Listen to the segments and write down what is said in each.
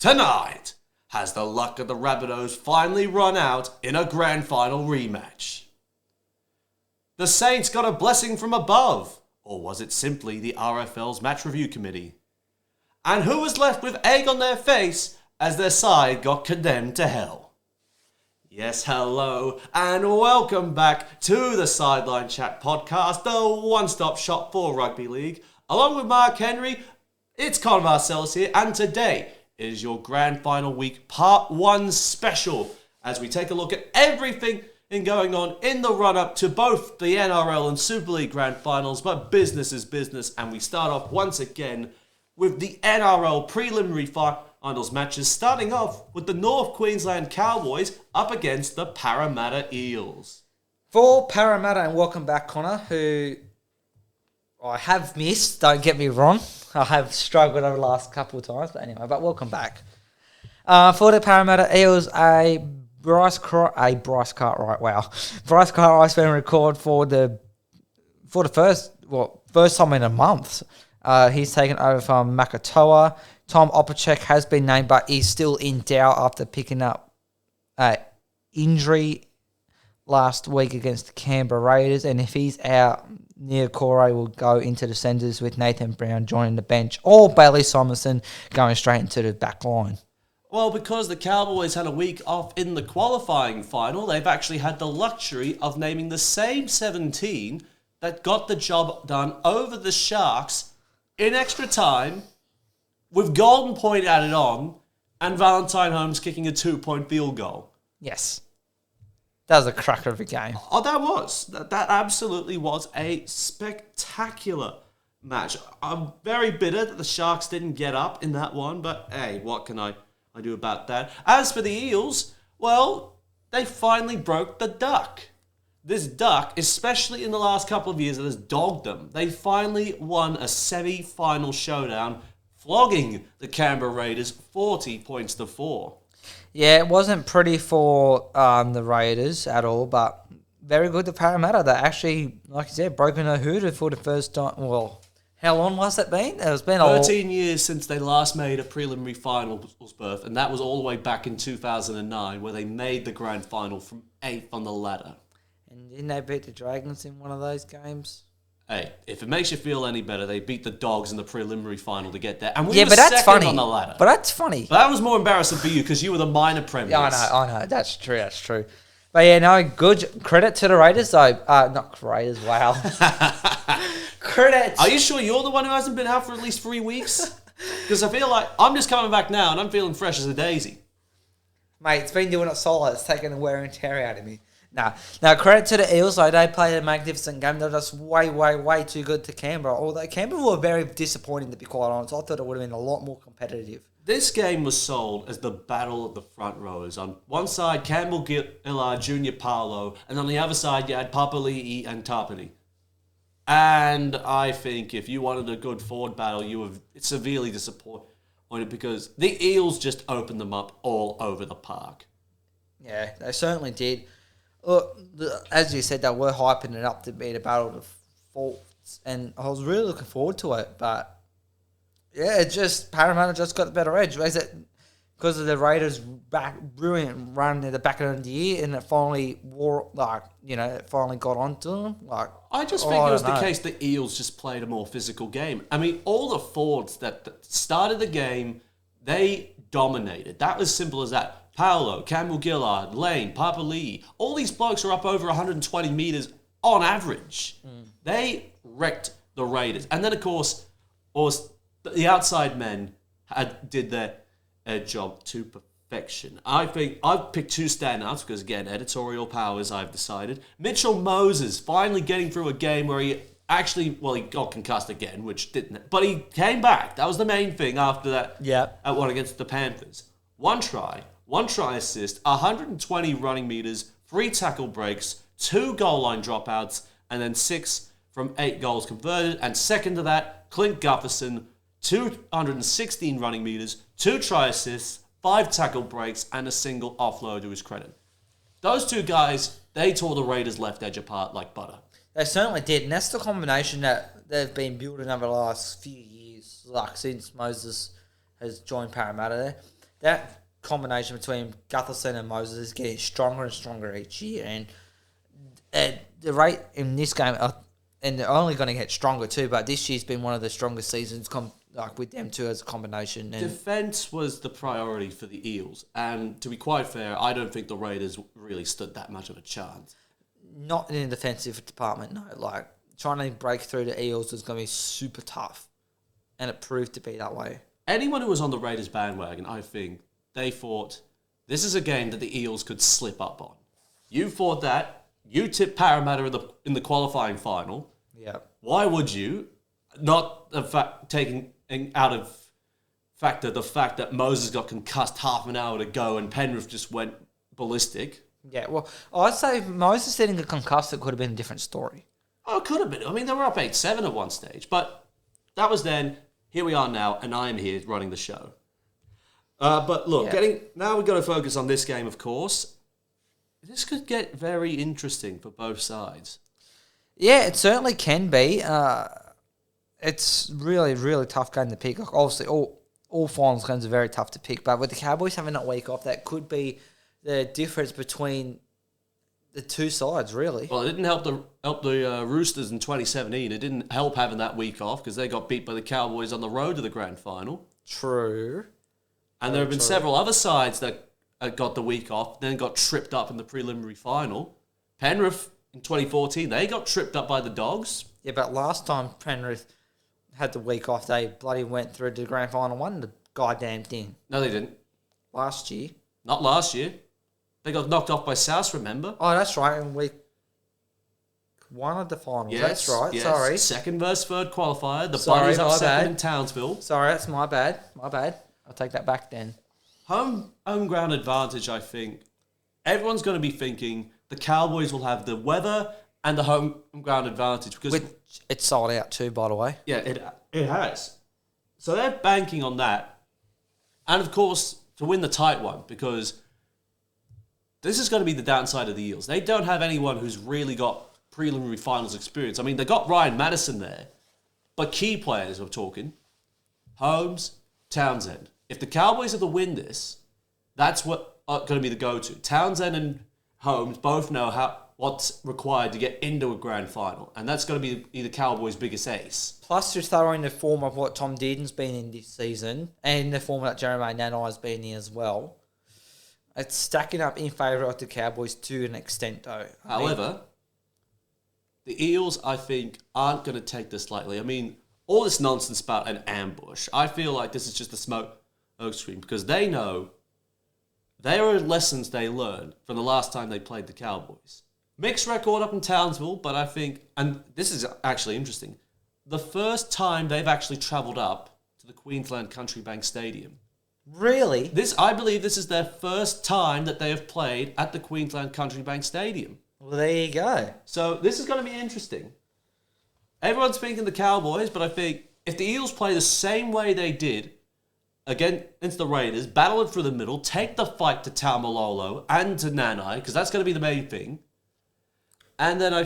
tonight, has the luck of the Rabbitohs finally run out in a grand final rematch? The Saints got a blessing from above, or was it simply the RFL's match review committee? And who was left with egg on their face as their side got condemned to hell? Yes, hello, and welcome back to the Sideline Chat podcast, the one-stop shop for rugby league. Along with Mark Henry, it's Con Marcellis here, and today is your grand final week part 1 special as we take a look at everything going on in the run-up to both the NRL and Super League grand finals, but business is business, and we start off once again with the NRL preliminary finals matches, starting off with the North Queensland Cowboys up against the Parramatta Eels. For Parramatta, and welcome back, Connor, who I have missed, don't get me wrong. I have struggled over the last couple of times, but anyway, but welcome back. For the Parramatta Eels, Bryce Cartwright's been recorded for the first time in a month. He's taken over from Makatoa. Tom Opacek has been named, but he's still in doubt after picking up injury last week against the Canberra Raiders. And if he's out, Nia Corey will go into the centres with Nathan Brown joining the bench, or Bailey Simonson going straight into the back line. Well, because the Cowboys had a week off in the qualifying final, they've actually had the luxury of naming the same 17 that got the job done over the Sharks in extra time, with Golden Point added on, and Valentine Holmes kicking a 2-point field goal. Yes. That was a cracker of a game. Oh, that was. That absolutely was a spectacular match. I'm very bitter that the Sharks didn't get up in that one, but hey, what can I do about that? As for the Eels, well, they finally broke the duck. This duck, especially in the last couple of years, that has dogged them. They finally won a semi-final showdown, flogging the Canberra Raiders 40 points to 4. Yeah, it wasn't pretty for the Raiders at all, but very good to Parramatta. They actually, like you said, broken a hooter for the first time. Well, how long has it been? It's been 13 years since they last made a preliminary finals berth, and that was all the way back in 2009, where they made the grand final from 8th on the ladder. And didn't they beat the Dragons in one of those games? Hey, if it makes you feel any better, they beat the Dogs in the preliminary final to get there. And we were but that's second funny. on the ladder. But that's funny. But that was more embarrassing for you because you were the minor premiers. Yeah, I know. That's true. But yeah, no, good credit to the Raiders, though. Not Raiders, wow. Credit. Are you sure you're the one who hasn't been out for at least 3 weeks? Because I feel like I'm just coming back now and I'm feeling fresh as a daisy. Mate, it's been doing it solo. It's taken the wear and tear out of me. Now, credit to the Eels, though. They played a magnificent game. They're just way too good to Canberra. Although Canberra were very disappointing, to be quite honest. I thought it would have been a lot more competitive. This game was sold as the battle of the front rowers. On one side, Campbell Gillard, Junior Paolo, and on the other side, you had Papali'i and Tapani. And I think if you wanted a good forward battle, you were severely disappointed because the Eels just opened them up all over the park. Yeah, they certainly did. Look, as you said, they were hyping it up to be the battle of the forwards, and I was really looking forward to it. But yeah, Parramatta just got the better edge. Is it because of the Raiders' brilliant run at the back end of the year, and it finally finally got onto them? I just think it was the case the Eels just played a more physical game. I mean, all the forwards that started the game, they dominated. That was simple as that. Paolo, Campbell Gillard, Lane, Papali'i, all these blokes are up over 120 metres on average. They wrecked the Raiders. And then, of course, the outside men did their job to perfection. I think I've picked 2 standouts because, again, editorial powers, I've decided. Mitchell Moses finally getting through a game where he he got concussed again, which didn't. But he came back. That was the main thing after that one against the Panthers. One try assist, 120 running meters, 3 tackle breaks, 2 goal line dropouts, and then 6 from 8 goals converted. And second to that, Clint Gutherson, 216 running meters, 2 try assists, 5 tackle breaks, and a single offload to his credit. Those 2 guys, they tore the Raiders' left edge apart like butter. They certainly did, and that's the combination that they've been building over the last few years, since Moses has joined Parramatta there. that combination between Gutherson and Moses is getting stronger and stronger each year, and at the rate in this game, and they're only going to get stronger too. But this year's been one of the strongest seasons, with them two as a combination. And defense was the priority for the Eels, and to be quite fair, I don't think the Raiders really stood that much of a chance. Not in the defensive department, no. Like trying to break through the Eels was going to be super tough, and it proved to be that way. Anyone who was on the Raiders bandwagon, I think they thought this is a game that the Eels could slip up on. You thought that. You tipped Parramatta in the qualifying final. Yeah. Why would you? Not taking out of factor the fact that Moses got concussed half an hour to go and Penrith just went ballistic. Yeah, well, I'd say Moses getting a concussed, it could have been a different story. Oh, it could have been. I mean, they were up 8-7 at one stage. But that was then. Here we are now, and I am here running the show. But look, now we've got to focus on this game, of course. This could get very interesting for both sides. Yeah, it certainly can be. It's really, really tough game to pick. Like, obviously, all finals games are very tough to pick, but with the Cowboys having that week off, that could be the difference between the two sides, really. Well, it didn't help the Roosters in 2017. It didn't help having that week off because they got beat by the Cowboys on the road to the grand final. True. And there have been several other sides that got the week off, then got tripped up in the preliminary final. Penrith in 2014, they got tripped up by the Dogs. Yeah, but last time Penrith had the week off, they bloody went through to the grand final, won the goddamn thing. No, they didn't. Last year. Not last year. They got knocked off by South, remember? Oh, that's right, in week one of the finals. Yes, that's right, yes. sorry. Second versus third qualifier. The Bunnies up second in Townsville. Sorry, that's my bad. My bad. I'll take that back then. Home ground advantage, I think. Everyone's going to be thinking the Cowboys will have the weather and the home ground advantage because it's sold out too, by the way. Yeah, it has. So they're banking on that, and of course to win the tight one because this is going to be the downside of the Eels. They don't have anyone who's really got preliminary finals experience. I mean, they got Ryan Madison there, but key players we're talking: Holmes, Townsend. If the Cowboys are to win this, that's what going to be the go-to. Townsend and Holmes both know what's required to get into a grand final, and that's going to be the Cowboys' biggest ace. Plus, you're throwing the form of what Tom Dearden's been in this season, and the form that Jeremy Nanai's been in as well. It's stacking up in favour of the Cowboys to an extent, though. However, the Eels, I think, aren't going to take this lightly. I mean, all this nonsense about an ambush, I feel like this is just a smoke screen because they know there are lessons they learned from the last time they played the Cowboys. Mixed record up in Townsville, but I think, and this is actually interesting, the first time they've actually travelled up to the Queensland Country Bank Stadium. Really? I believe this is their first time that they have played at the Queensland Country Bank Stadium. Well, there you go. So this is going to be interesting. Everyone's thinking the Cowboys, but I think if the Eels play the same way they did against the Raiders, battle it through the middle, take the fight to Taumalolo and to Nanai, because that's going to be the main thing. And then I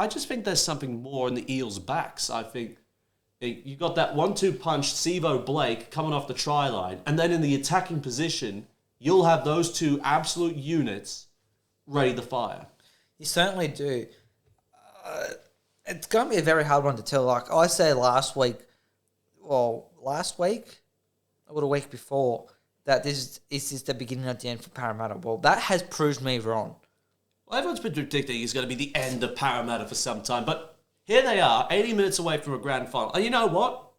just think there's something more in the Eels' backs. I think you got that 1-2 punch, Sevo Blake coming off the try line, and then in the attacking position, you'll have those two absolute units ready to fire. You certainly do. It's going to be a very hard one to tell. Like I said last week, or the week before, that this is the beginning of the end for Parramatta. Well, that has proved me wrong. Well, everyone's been predicting it's going to be the end of Parramatta for some time, but here they are, 80 minutes away from a grand final. And you know what?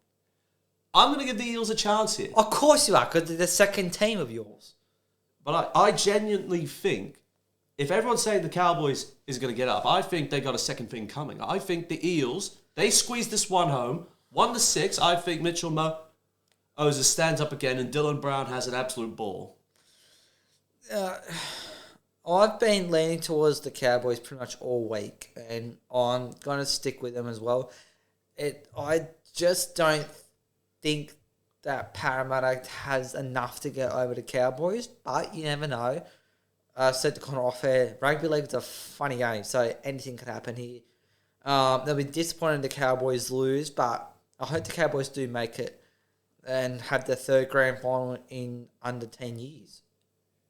I'm going to give the Eels a chance here. Of course you are, because they're the second team of yours. But I genuinely think, if everyone's saying the Cowboys is going to get up, I think they got a second thing coming. I think the Eels, they squeeze this one home, 1-6. I think Mitchell Moses stands up again and Dylan Brown has an absolute ball. I've been leaning towards the Cowboys pretty much all week, and I'm going to stick with them as well. I just don't think that Parramatta has enough to get over the Cowboys, but you never know. I said to Connor off air, rugby league is a funny game, so anything could happen here. They'll be disappointed the Cowboys lose, but I hope the Cowboys do make it and had their third grand final in under 10 years.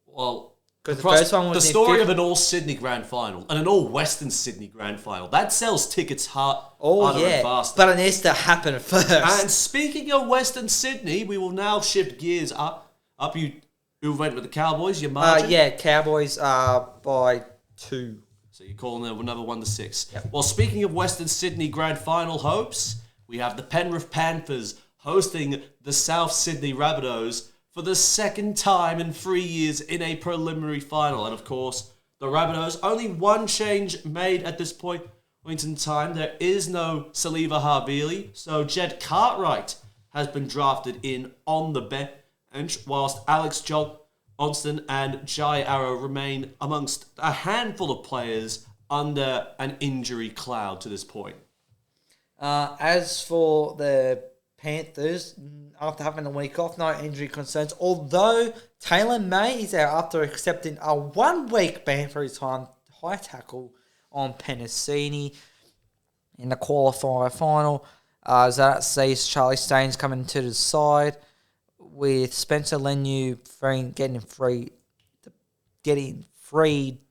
Well, because the first one was the story of an all-Sydney grand final and an all-Western Sydney grand final, that sells tickets harder and faster. But it needs to happen first. And speaking of Western Sydney, we will now shift gears up. Who went with the Cowboys? Your margin? Cowboys by 2. So you're calling them another 1-6. Yep. Well, speaking of Western Sydney grand final hopes, we have the Penrith Panthers hosting the South Sydney Rabbitohs for the second time in 3 years in a preliminary final. And of course, the Rabbitohs, only one change made at this point in time. There is no Saliva Havili, so Jed Cartwright has been drafted in on the bench, whilst Alex Johnston and Jai Arrow remain amongst a handful of players under an injury cloud to this point. As for the Panthers, after having a week off, no injury concerns. Although Taylor May is out after accepting a 1-week ban for his high tackle on Penasini in the qualifier final. That sees Charlie Staines coming to the side with Spencer Leniu getting free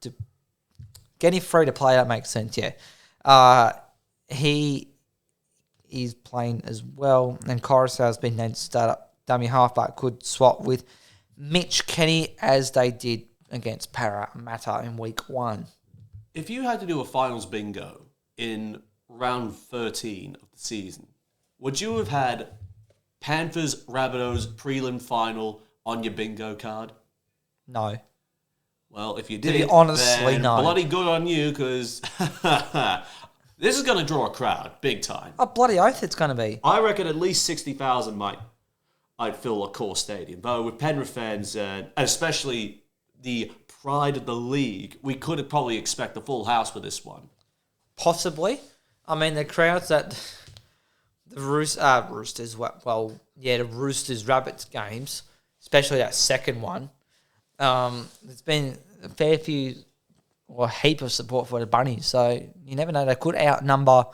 to play. That makes sense. Yeah, he is playing as well, and Coruscant has been named to start up dummy halfback. Could swap with Mitch Kenny as they did against Parramatta in week 1. If you had to do a finals bingo in round 13 of the season, would you have had Panthers Rabbitohs prelim final on your bingo card? No. Well, if you To did, be honestly, then no. bloody good on you, because this is going to draw a crowd, big time. Oh, bloody oath it's going to be. I reckon at least 60,000 might fill a core stadium. But with Penrith fans, especially the pride of the league, we could probably expect a full house for this one. Possibly. I mean, the crowds that the Roosters, the Roosters Rabbits games, especially that second one, there's been a fair few or a heap of support for the Bunnies. So you never know. They could outnumber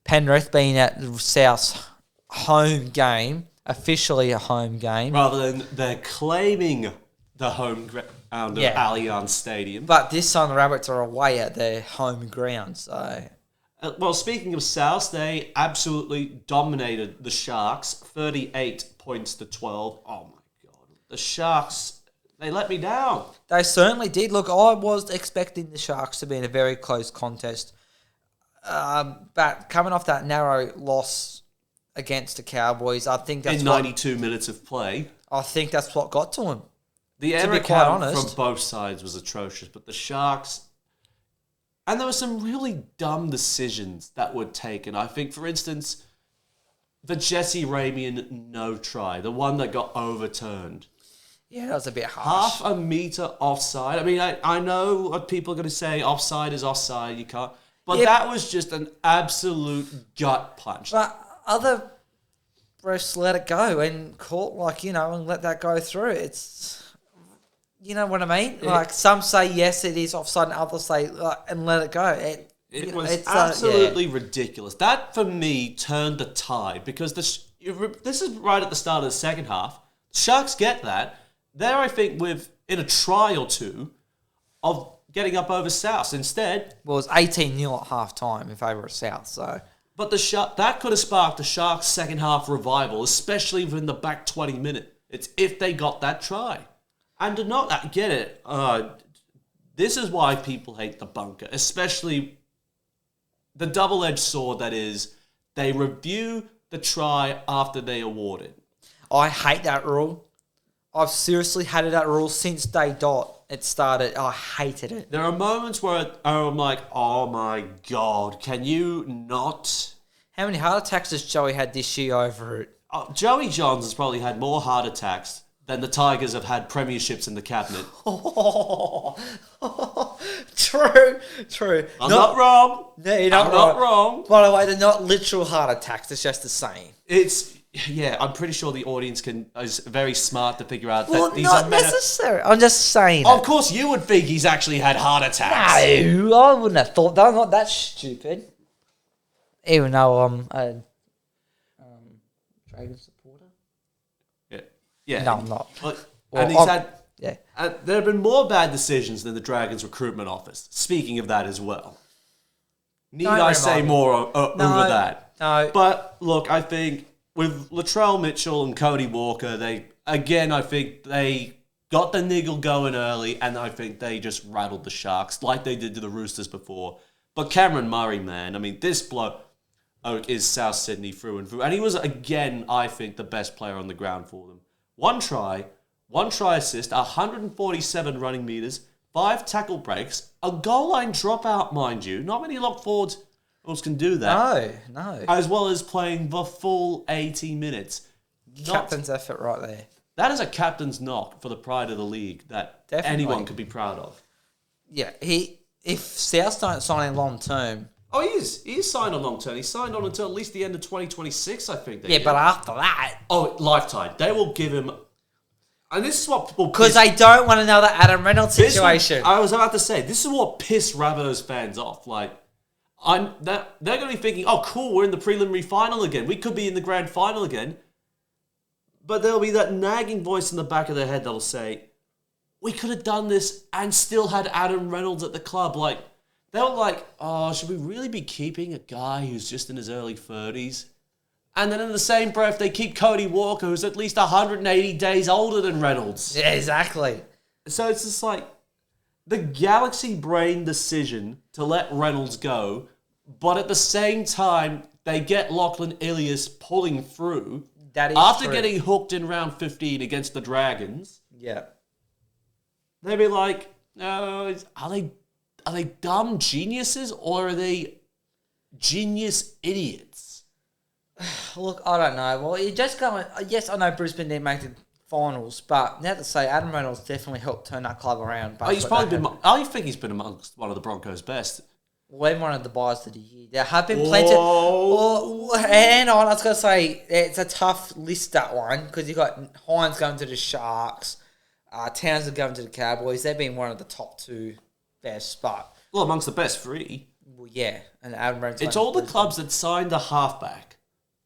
Penrith being at the South's home game, officially a home game. Rather than they're claiming the home ground of Allianz Stadium. But this time the Rabbits are away at their home ground. So, well, speaking of South, they absolutely dominated the Sharks, 38 points to 12. Oh, my God. The Sharks... They let me down. They certainly did. Look, I was expecting the Sharks to be in a very close contest. But coming off that narrow loss against the Cowboys, I think that's in 92 minutes of play. I think that's what got to them. The error count from both sides was atrocious, but the Sharks... And there were some really dumb decisions that were taken. I think, for instance, the Jesse Ramian no try, the one that got overturned. Yeah, that was a bit harsh. Half a metre offside. I mean, I know what people are going to say, offside is offside, you can't... But that was just an absolute gut punch. But other refs let it go and and let that go through. It's... You know what I mean? Some say yes, it is offside, and others say and let it go. It was absolutely ridiculous. That, for me, turned the tide, because this is right at the start of the second half. Sharks get that. They're, I think, in a try or two of getting up over South. Instead... Well, it was 18-0 at half-time in favour of South, so... But that could have sparked the Sharks' second half revival, especially within the back 20 minutes. It's if they got that try. And to not get it, this is why people hate the bunker, especially the double-edged sword that is, they review the try after they award it. I hate that rule. I've seriously hated that rule since day dot it started. I hated it. There are moments where I'm like, oh my God, can you not? How many heart attacks has Joey had this year over it? Joey Johns has probably had more heart attacks than the Tigers have had premierships in the cabinet. True. I'm not wrong. No, you're not wrong. By the way, they're not literal heart attacks. It's just the saying. Yeah, I'm pretty sure the audience is very smart to figure out that these not necessary. I'm just saying. Of course, you would think he's actually had heart attacks. No, I wouldn't have thought that. I'm not that stupid. Even though I'm a Dragon supporter. Yeah. No, I'm not. And he's had... Yeah. There have been more bad decisions than the Dragons recruitment office. Speaking of that as well. Need I say more over that? No. But look, I think with Latrell Mitchell and Cody Walker, I think they got the niggle going early, and I think they just rattled the Sharks like they did to the Roosters before. But Cameron Murray, man, I mean, this bloke is South Sydney through and through. And he was, again, I think, the best player on the ground for them. One try assist, 147 running meters, 5 tackle breaks, a goal line dropout, mind you. Not many lock forwards can do that. No. As well as playing the full 80 minutes. Captain's effort right there. That is a captain's knock for the pride of the league that anyone could be proud of. Yeah, if South don't sign him long term... Oh, he is. He is signed on long term. He's signed on until at least the end of 2026, I think. But after that... Oh, lifetime. They will give him... And this is what people... Because they don't want another Adam Reynolds situation. I was about to say, this is what pissed Rabbitohs fans off. Like, they're going to be thinking, oh, cool, we're in the preliminary final again. We could be in the grand final again. But there'll be that nagging voice in the back of their head that'll say, we could have done this and still had Adam Reynolds at the club. Like, they were like, oh, should we really be keeping a guy who's just in his early 30s? And then in the same breath, they keep Cody Walker, who's at least 180 days older than Reynolds. Yeah, exactly. So it's just like the galaxy brain decision to let Reynolds go, but at the same time, they get Lachlan Ilias pulling through. That is after true. Getting hooked in round 15 against the Dragons. Yeah. They'd be like, are they dumb geniuses or are they genius idiots? Look, I don't know. Well, you just going. Yes, I know Brisbane didn't make the finals, but now to say Adam Reynolds definitely helped turn that club around. I think he's been amongst one of the Broncos' best. When one of the buys of the year, there have been plenty. Hang on, I was going to say it's a tough list, that one, because you got Hines going to the Sharks, Townsend going to the Cowboys. They've been one of the top 2 best, but amongst the best 3. Well, yeah, and Adam Reynolds. It's all the clubs that signed a halfback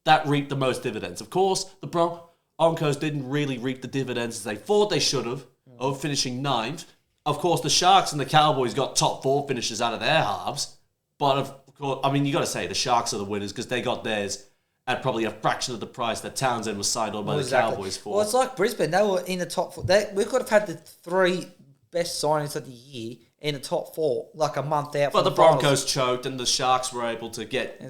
that reaped the most dividends. Of course, the Broncos didn't really reap the dividends as they thought they should have, of finishing 9th. Of course, the Sharks and the Cowboys got top 4 finishes out of their halves. But, of course, I mean, you got to say the Sharks are the winners because they got theirs at probably a fraction of the price that Townsend was signed on by the Cowboys for. Well, it's like Brisbane. They were in the top 4. We could have had the 3 best signings of the year in the top 4, like a month out. But the Broncos choked and the Sharks were able to get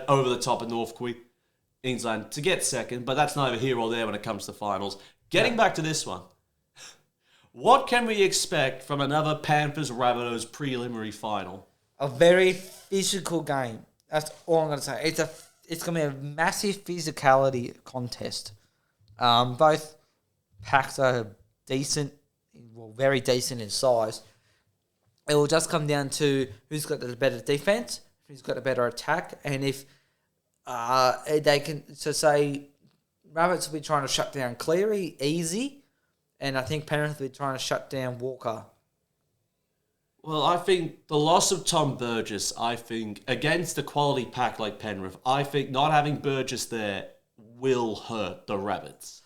over the top of North Queensland to get second. But that's neither here or there when it comes to finals. Getting back to this one. What can we expect from another Panthers-Rabbitohs preliminary final? A very physical game. That's all I'm going to say. It's going to be a massive physicality contest. Both packs are decent, very decent in size. It will just come down to who's got the better defense, who's got a better attack, and if they can, so say, Rabbits will be trying to shut down Cleary easy, and I think Penrith will be trying to shut down Walker. Well, I think the loss of Tom Burgess, against a quality pack like Penrith, I think not having Burgess there will hurt the Rabbits.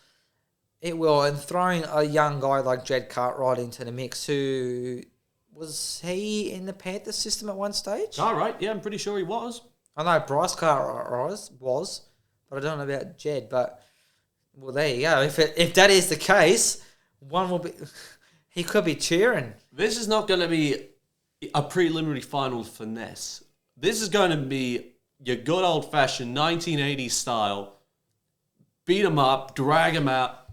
It will, and throwing a young guy like Jed Cartwright into the mix, who... Was he in the Panthers system at one stage? All right, yeah, I'm pretty sure he was. I know Bryce Cartwright was, but I don't know about Jed. But, well, there you go. If that is the case, one will be... He could be cheering. This is not going to be a preliminary final finesse. This is going to be your good old-fashioned 1980s style, beat him up, drag him out,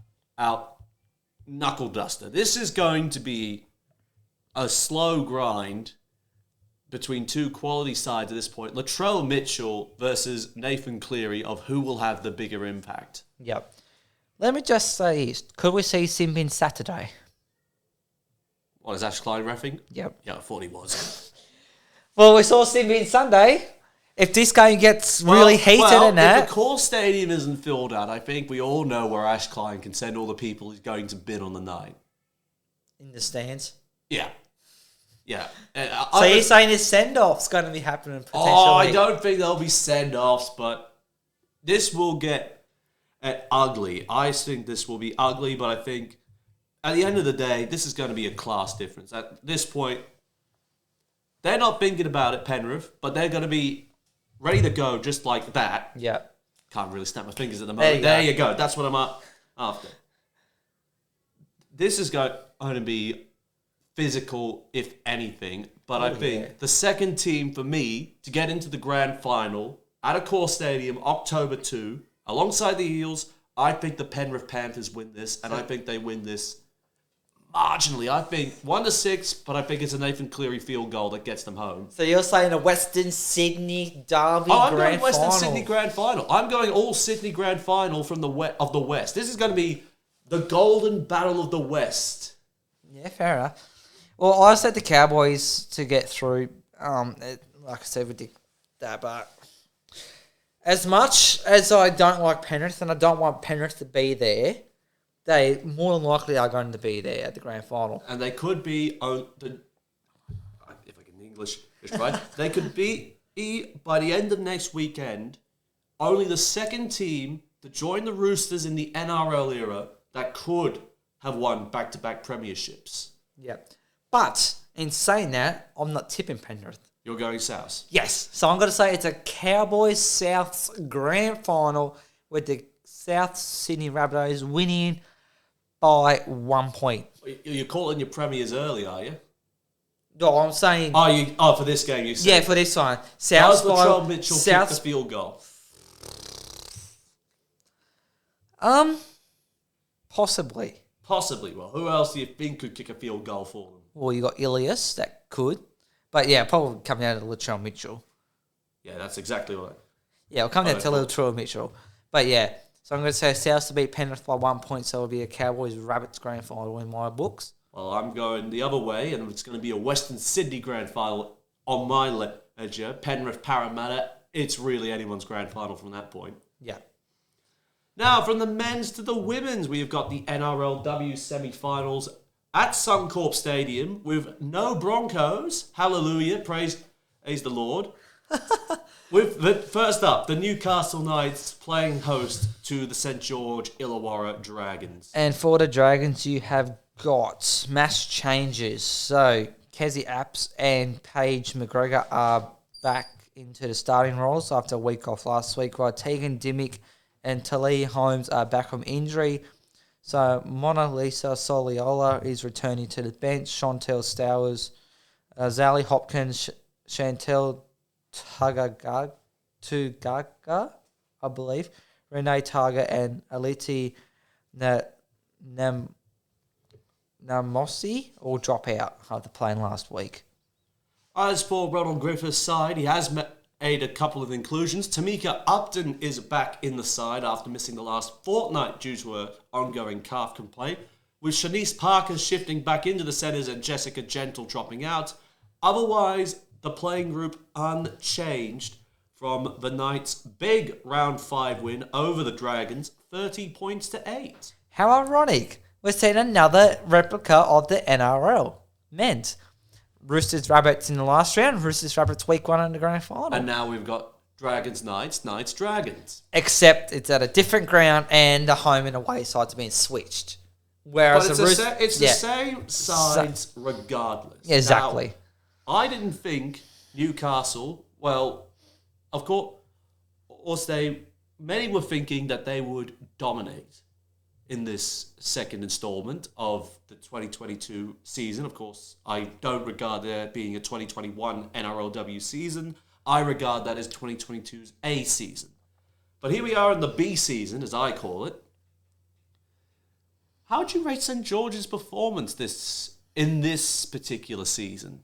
knuckle duster. This is going to be a slow grind between 2 quality sides at this point. Latrell Mitchell versus Nathan Cleary of who will have the bigger impact. Yep. Let me just say, could we see Simpin Saturday? What, is Ash Klein reffing? Yep. Yeah, I thought he was. Well, we saw Simpin Sunday. If this game gets really heated and that... if the Core Stadium isn't filled out, I think we all know where Ash Klein can send all the people he's going to bid on the night. In the stands? Yeah. Yeah. So you're saying his send-off's going to be happening potentially? Oh, I don't think there'll be send-offs, but this will get... ugly. I think this will be ugly, but I think at the end of the day, this is going to be a class difference. At this point, they're not thinking about it, Penrith, but they're going to be ready to go just like that. Yeah. Can't really snap my fingers at the moment. There you go. That's what I'm after. This is going to be physical, if anything. But I think the second team for me to get into the grand final at Accor Stadium, October 2, alongside the Eels, I think the Penrith Panthers win this, and I think they win this marginally. I think 1-6, but I think it's a Nathan Cleary field goal that gets them home. So you're saying a Western Sydney Derby I'm going Western Sydney Grand Final. I'm going all Sydney Grand Final from the West. This is going to be the golden battle of the West. Yeah, fair enough. Well, I said the Cowboys to get through. Like I said, we did that, but as much as I don't like Penrith and I don't want Penrith to be there, they more than likely are going to be there at the grand final. And they could be, if I can English this right, they could be, by the end of next weekend, only the second team to join the Roosters in the NRL era that could have won back-to-back premierships. Yeah. But in saying that, I'm not tipping Penrith. You're going South. Yes. So I'm going to say it's a Cowboys-Souths grand final with the South Sydney Rabbitohs winning by 1 point. You're calling your premiers early, are you? No, I'm saying... for this game, you said? Yeah, for this one. South Latrell Mitchell kick the field goal? Possibly. Possibly. Well, who else do you think could kick a field goal for them? Well, you got Ilias that could. But yeah, probably coming out of Latrell Mitchell. Yeah, that's exactly right. Yeah, we'll come down to Latrell Mitchell. But yeah, so I'm going to say South to beat Penrith by 1 point, so it'll be a Cowboys-Rabbits grand final in my books. Well, I'm going the other way, and it's going to be a Western Sydney grand final on my ledger. Penrith Parramatta. It's really anyone's grand final from that point. Yeah. Now, from the men's to the women's, we have got the NRLW semi-finals at Suncorp Stadium with no Broncos. Hallelujah. Praise the Lord. First up, the Newcastle Knights playing host to the St. George Illawarra Dragons. And for the Dragons, you have got mass changes. So, Kezzy Apps and Paige McGregor are back into the starting roles after a week off last week, while Tegan Dimmick and Talia Holmes are back from injury. So, Mona Lisa Soliola is returning to the bench. Chantel Stowers, Zali Hopkins, Chantel Tugaga, I believe, Renee Targa, and Aliti Namosi all drop out after playing last week. As for Ronald Griffith's side, he has made a couple of inclusions. Tamika Upton is back in the side after missing the last fortnight due to her ongoing calf complaint, with Shanice Parker shifting back into the centres and Jessica Gentle dropping out. Otherwise, the playing group unchanged from the Knights' big round 5 win over the Dragons, 30 points to 8. How ironic. We're seeing another replica of the NRL men's. Roosters Rabbits in the last round, Roosters Rabbits week 1 in the grand final. And now we've got Dragons Knights, Knights Dragons. Except it's at a different ground and the home and away sides are being switched. Whereas but it's the same sides regardless. Exactly. Now, I didn't think Newcastle, well, of course, many were thinking that they would dominate in this second installment of the 2022 season. Of course, I don't regard there being a 2021 NRLW season. I regard that as 2022's A season. But here we are in the B season, as I call it. How would you rate St. George's performance in this particular season?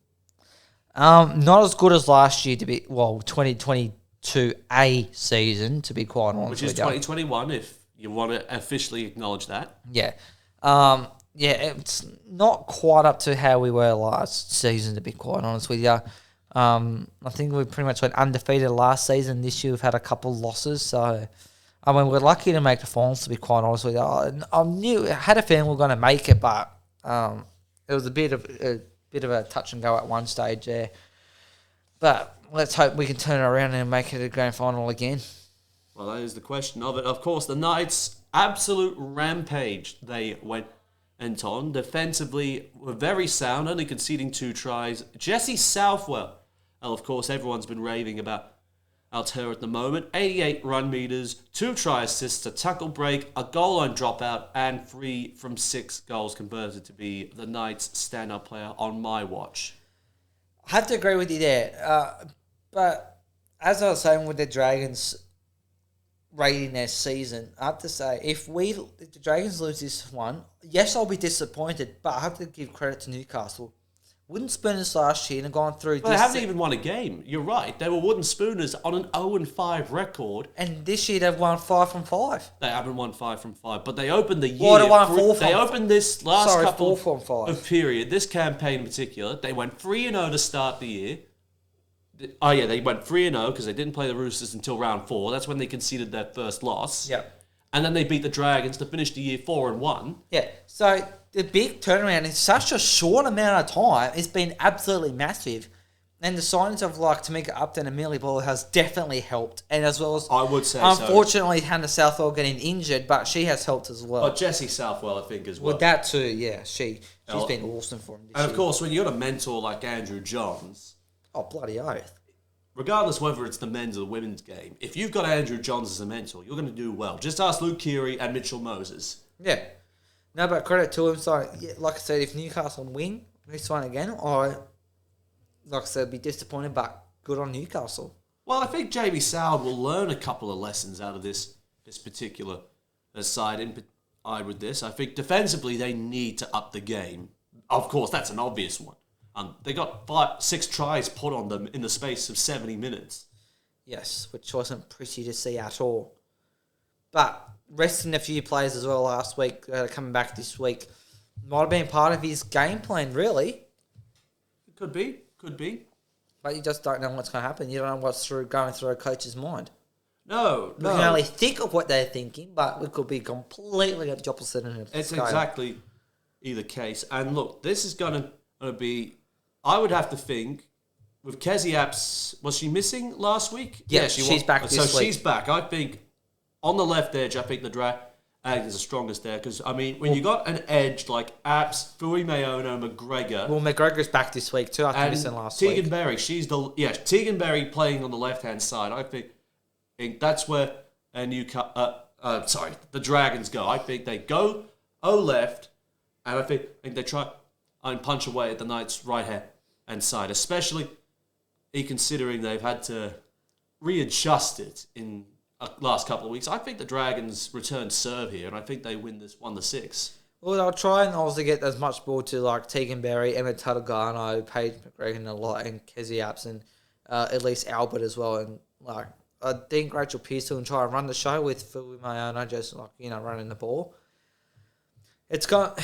Not as good as last year 2022 A season, to be quite honest. Which is 2021, if you want to officially acknowledge that. Yeah. It's not quite up to how we were last season, to be quite honest with you. I think we pretty much went undefeated last season. This year we've had a couple of losses, so I mean we're lucky to make the finals, to be quite honest with you. I had a feeling we were going to make it, but it was a bit of a touch and go at one stage there. But let's hope we can turn it around and make it a grand final again. Well, that is the question of it. Of course, the Knights, absolute rampage they went on. Defensively, were very sound, only conceding 2 tries. Jesse Southwell, well, of course, everyone's been raving about her at the moment. 88 run meters, 2 try assists, a tackle break, a goal line dropout, and 3 from 6 goals converted to be the Knights' standout player on my watch. I have to agree with you there. But as I was saying with the Dragons rating their season, I have to say, if the Dragons lose this one, yes, I'll be disappointed, but I have to give credit to Newcastle. Wooden Spooners last year and have gone through Well, they haven't even won a game. You're right. They were Wooden Spooners on an 0-5 record. And this year they've won 5 from 5. They haven't won 5 from 5, but they opened the year. Well, they won 4 from 5. They opened this last couple 4 from 5. of period, this campaign in particular. They went 3-0 to start the year. Oh, yeah, they went 3-0 because they didn't play the Roosters until round 4. That's when they conceded their first loss. Yep. And then they beat the Dragons to finish the year 4-1. Yeah, so the big turnaround in such a short amount of time, it's been absolutely massive. And the signings of like Tamika Upton and Millie Ball has definitely helped. And as well as, I would say unfortunately, Hannah Southwell getting injured, but she has helped as well. But Jessie Southwell, I think, as well. Well, that too, yeah. She's been awesome for him this And of year. course, when you got a mentor like Andrew Johns, Oh, bloody oath. regardless whether it's the men's or the women's game, if you've got Andrew Johns as a mentor, you're going to do well. Just ask Luke Keary and Mitchell Moses. Yeah. No, but credit to him. So, yeah, like I said, if Newcastle win this one again, like I said, be disappointed, but good on Newcastle. Well, I think Jamie Soward will learn a couple of lessons out of this particular side with this. I think defensively they need to up the game. Of course, that's an obvious one. They got 6 tries put on them in the space of 70 minutes. Yes, which wasn't pretty to see at all. But resting a few players as well last week, coming back this week, might have been part of his game plan, really. Could be. But you just don't know what's going to happen. You don't know what's going through a coach's mind. No. We can only think of what they're thinking, but it could be completely the opposite. It's exactly either case. And look, this is going to be, I would have to think, with Kezzy Apps, was she missing last week? Yeah, she's back this week. So she's back. I think on the left edge, I think the Dragons is the strongest there. Because, I mean, when you got an edge like Apps, Fui Mayono, McGregor. Well, McGregor's back this week too after missing last week. Tegan Berry, Tegan Berry playing on the left-hand side. I think that's where the Dragons go. I think they go left, and I think they try and punch away at the Knights' right-hand side, especially considering they've had to readjust it in the last couple of weeks. I think the Dragons return serve here, and I think they win this 1-6. Well, I'll try and also get as much ball to like Tegan Berry, Emma Tuttle-Garno, Paige McGregor a lot, and Kezzy Apps, and at least Albert as well. And like I think Rachel Pearce will try and run the show with Fui Mayono, just like running the ball. It's got.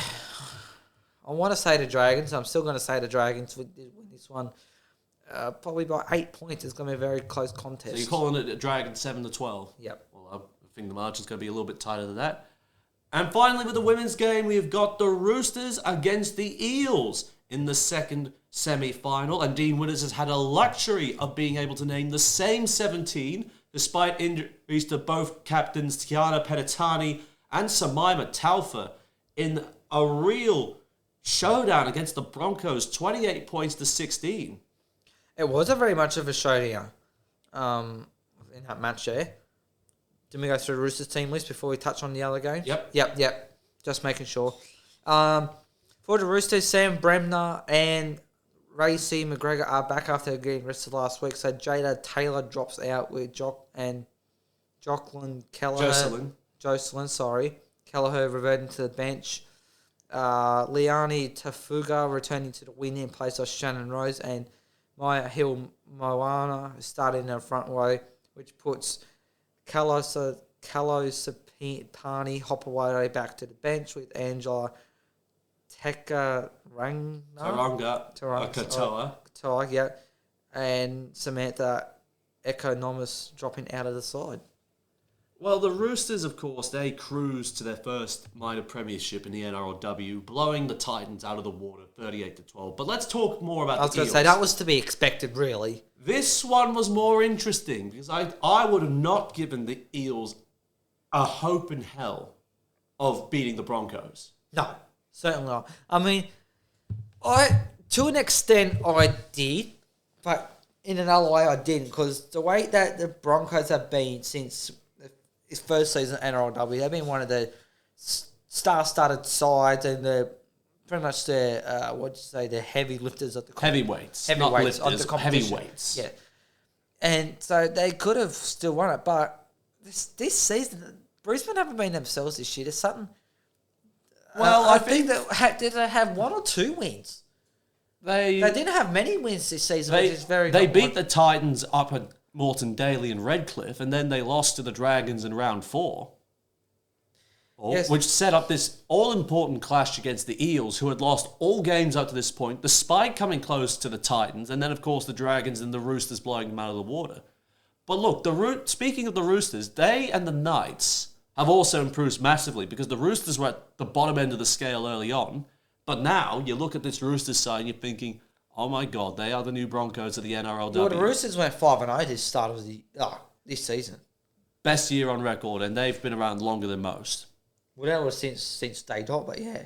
I want to say the Dragons. I'm still going to say the Dragons win this one. Probably by 8 points. It's going to be a very close contest. So you're calling it a Dragon 7-12? Yep. Well, I think the margin's going to be a little bit tighter than that. And finally, with the women's game, we've got the Roosters against the Eels in the second semi-final. And Dean Withers has had a luxury of being able to name the same 17, despite injuries to both captains Tiana Penitani and Samaima Taufa, in a real showdown against the Broncos, 28 points to 16. It was a very much of a showdown in that match there. Did we go through the Roosters team list before we touch on the other games? Yep. Just making sure. For the Roosters, Sam Bremner and Ray C. McGregor are back after getting rested last week. So Jada Taylor drops out with Jocelyn Kelleher. Jocelyn, Kelleher reverting to the bench. Liani Tafuga returning to the win in place of Shannon Rose, and Maya Hill Moana starting in the front row, which puts Kalosapani Hopaway back to the bench with Angela Katoa, yeah, and Samantha Economus dropping out of the side. Well, the Roosters, of course, they cruised to their first minor premiership in the NRLW, blowing the Titans out of the water 38-12. But let's talk more about the Eels. I was going to say, that was to be expected, really. This one was more interesting because I would have not given the Eels a hope in hell of beating the Broncos. No, certainly not. I mean, to an extent, I did, but in another way, I didn't, because the way that the Broncos have been since his first season at NRLW, they've been one of the star-studded sides and pretty much the heavy lifters of the heavyweights, not lifters, of the competition. Heavyweights. Yeah, and so they could have still won it, but this season, Brisbane haven't been themselves this year. There's something. Well, I think that did they have 1 or 2 wins? They didn't have many wins this season, which is very. They beat the Titans up at Moreton Daly and Redcliffe, and then they lost to the Dragons in round 4. Yes. Which set up this all-important clash against the Eels, who had lost all games up to this point, despite coming close to the Titans, and then, of course, the Dragons and the Roosters blowing them out of the water. But look, speaking of the Roosters, they and the Knights have also improved massively, because the Roosters were at the bottom end of the scale early on, but now you look at this Roosters side and you're thinking, oh my God, they are the new Broncos of the NRLW. Well, the Roosters went 5-0 this start of this season. Best year on record, and they've been around longer than most. Well, that was since day dot, but yeah.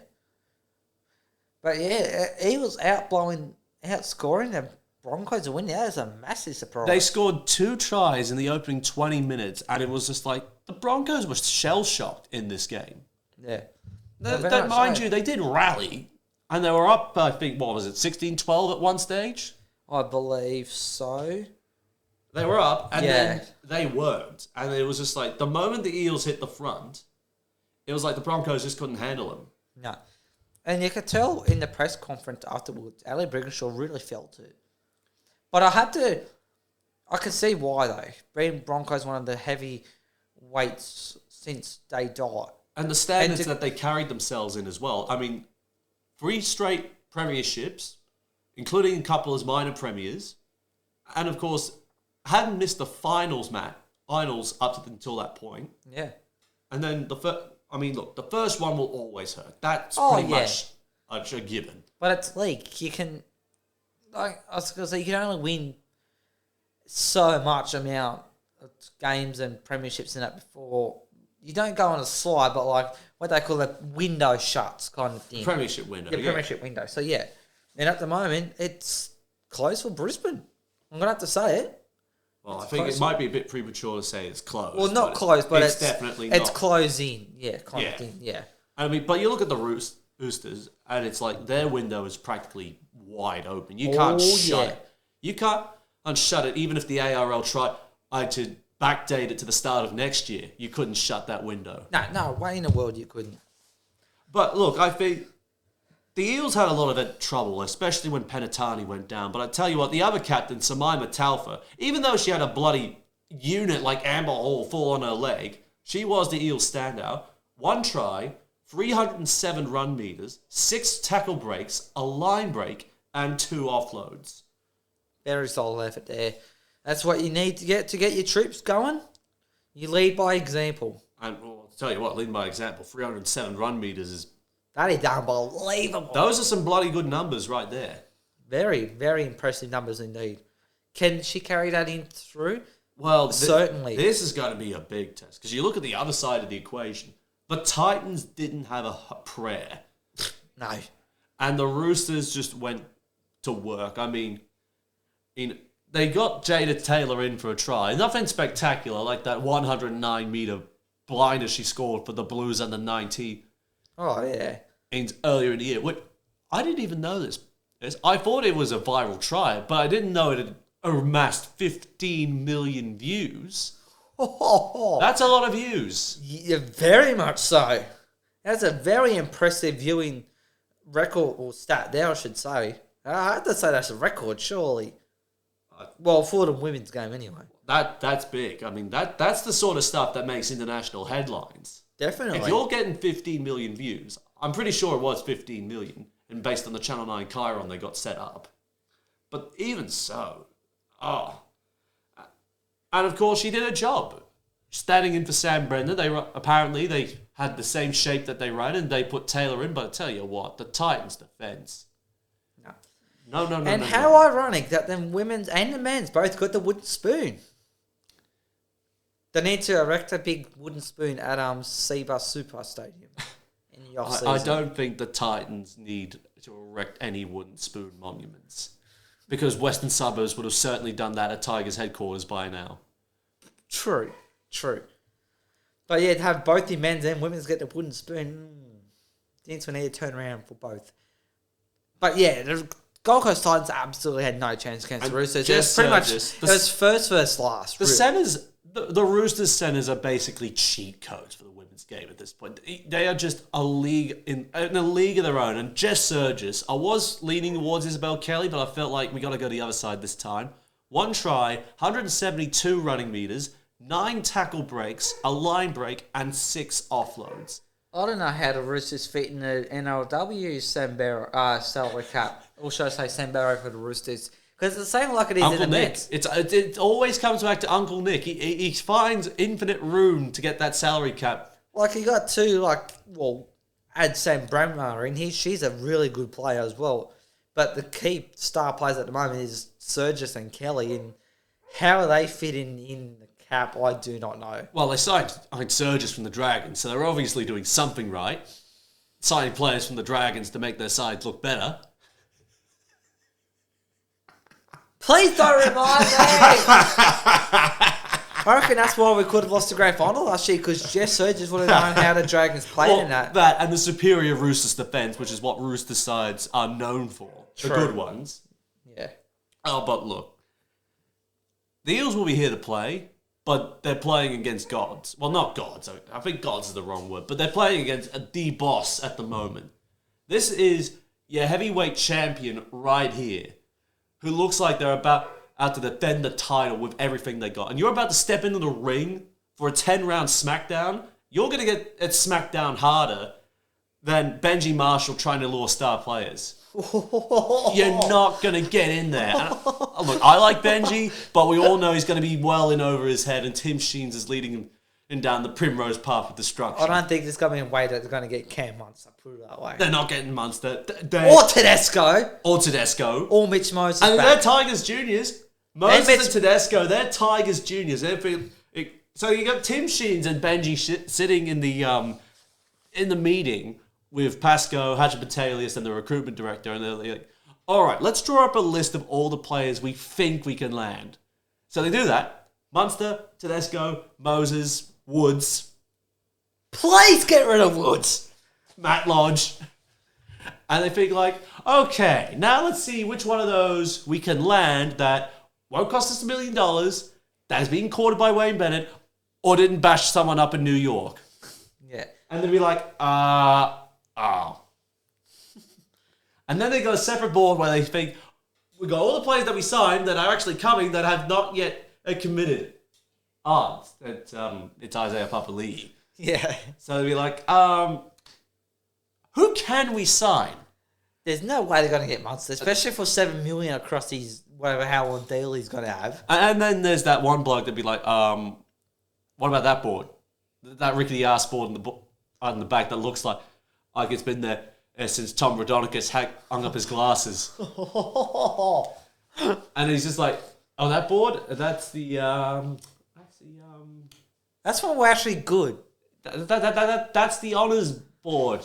But yeah, Eagles outscoring the Broncos to win. That is a massive surprise. They scored 2 tries in the opening 20 minutes, and it was just like, the Broncos were shell-shocked in this game. Yeah. Mind you, they did rally, and they were up, I think, 16-12 at one stage? I believe so. They were up, and then they weren't. And it was just like, the moment the Eels hit the front, it was like the Broncos just couldn't handle them. No. And you could tell in the press conference afterwards, Ali Brigginshaw really felt it. But I can see why, though. Being Broncos one of the heavy weights since day dot. And the standards that they carried themselves in as well. I mean, 3 straight premierships, including a couple as minor premiers, and of course, hadn't missed the finals up until that point. Yeah. And then the first one will always hurt. That's pretty much a given. But it's league. You can, I was going to say, you can only win so much amount of games and premierships in that before. You don't go on a slide, but like what they call a window shuts kind of thing. Premiership window. Yeah, premiership window. So yeah. And at the moment, it's close for Brisbane. I'm going to have to say it. Well, I think it might be a bit premature to say it's close. Well, not close, but it's definitely not. It's closing, kind of thing, yeah. I mean, but you look at the Roosters, and it's like their window is practically wide open. You can't shut it. You can't unshut it, even if the ARL tried to backdate it to the start of next year. You couldn't shut that window. No way in the world you couldn't. But look, I think the Eels had a lot of trouble, especially when Penatani went down. But I tell you what, the other captain, Samaima Talfa, even though she had a bloody unit like Amber Hall fall on her leg, she was the Eels standout. 1 try, 307 run meters, 6 tackle breaks, a line break, and 2 offloads. Very solid effort there. That's what you need to get your troops going. You lead by example. And I'll tell you what, leading by example, 307 run meters is... That is unbelievable. Those are some bloody good numbers right there. Very, very impressive numbers indeed. Can she carry that in through? Well, certainly. This is going to be a big test, because you look at the other side of the equation. The Titans didn't have a prayer. No. And the Roosters just went to work. I mean, they got Jada Taylor in for a try. Nothing spectacular, like that 109-meter blinder she scored for the Blues under 19. Oh, yeah. Earlier in the year. I didn't even know this. I thought it was a viral try, but I didn't know it had amassed 15 million views. That's a lot of views. Yeah, very much so. That's a very impressive viewing record, or stat there, I should say. I have to say that's a record, surely. Well, for the women's game anyway. That's big. I mean, that's the sort of stuff that makes international headlines. Definitely. If you're getting 15 million views, I'm pretty sure it was 15 million, and based on the Channel 9 Chiron they got set up. But even so, and of course she did her job. standing in for Sam Brenner. Apparently they had the same shape that they ran, and they put Taylor in. But I tell you what, the Titans' defense. No. And how ironic that the women's and the men's both got the wooden spoon. They need to erect a big wooden spoon at Seba Super Stadium in the off season. I don't think the Titans need to erect any wooden spoon monuments, because Western Suburbs would have certainly done that at Tigers headquarters by now. True. But yeah, to have both the men's and women's get the wooden spoon, things we need to turn around for both. But yeah, the Gold Coast Titans absolutely had no chance against the Roosters. It was pretty much it was first last. The centers, the Roosters centers are basically cheat codes for the women's game at this point. They are just a league in a league of their own. And Jess Surgis, I was leaning towards Isabel Kelly, but I felt like we got to go to the other side this time. 1 try, 172 running meters, 9 tackle breaks, a line break, and 6 offloads. I don't know how the Roosters fit in the NLW salary cap. Or should I say Sambero for the Roosters? Because it's the same like it is Uncle in the Nick. Mets. It always comes back to Uncle Nick. He finds infinite room to get that salary cap. Like, he got 2, add Sam Brammer in. She's a really good player as well. But the key star players at the moment is Surgis and Kelly. And how are they fitting in the cap, I do not know. Well, they signed Surgis from the Dragons, so they're obviously doing something right. Signing players from the Dragons to make their side look better. Please don't remind me! I reckon that's why we could have lost the grand final last year, because Jess Surgis would have known how the Dragons played in that. That and the superior Roosters defence, which is what Rooster sides are known for. True. The good ones. Yeah. Oh, but look. The Eels will be here to play, but they're playing against gods. Well, not gods. I think gods is the wrong word, but they're playing against the boss at the moment. This is your heavyweight champion right here, who looks like they're about to defend the title with everything they got. And you're about to step into the ring for a 10-round smackdown. You're going to get it smacked down harder than Benji Marshall trying to lure star players. You're not going to get in there. And, look, I like Benji, but we all know he's going to be well in over his head, and Tim Sheens is leading him down the primrose path of destruction. I don't think there's going to be a way that they're going to get Cam Munster, put it that way. They're not getting Munster. Or Tedesco. Or Mitch Moses. And they're Tigers juniors. Moses and Tedesco, they're Tigers juniors. So you got Tim Sheens and Benji sitting in the meeting with Pasco, Hadjipatelis, and the recruitment director, and they're like, all right, let's draw up a list of all the players we think we can land. So they do that. Munster, Tedesco, Moses, Woods. Please get rid of Woods. Matt Lodge. And they think like, okay, now let's see which one of those we can land that won't cost us $1 million, that is being courted by Wayne Bennett, or didn't bash someone up in New York. Yeah. And they'd be like, And then they got a separate board where they think, we got all the players that we signed that are actually coming that have not yet committed. It's Isaiah Papali'i. Yeah. So they'd be like, who can we sign? There's no way they're going to get Munster, especially for $7 million across his whatever how long deal he's going to have. And then there's that one bloke that'd be like, what about that board? That rickety ass board on the back that looks like it's been there since Tom Rodonicus hung up his glasses. And he's just like, oh, that board? That's one we're actually good. That's the honours board.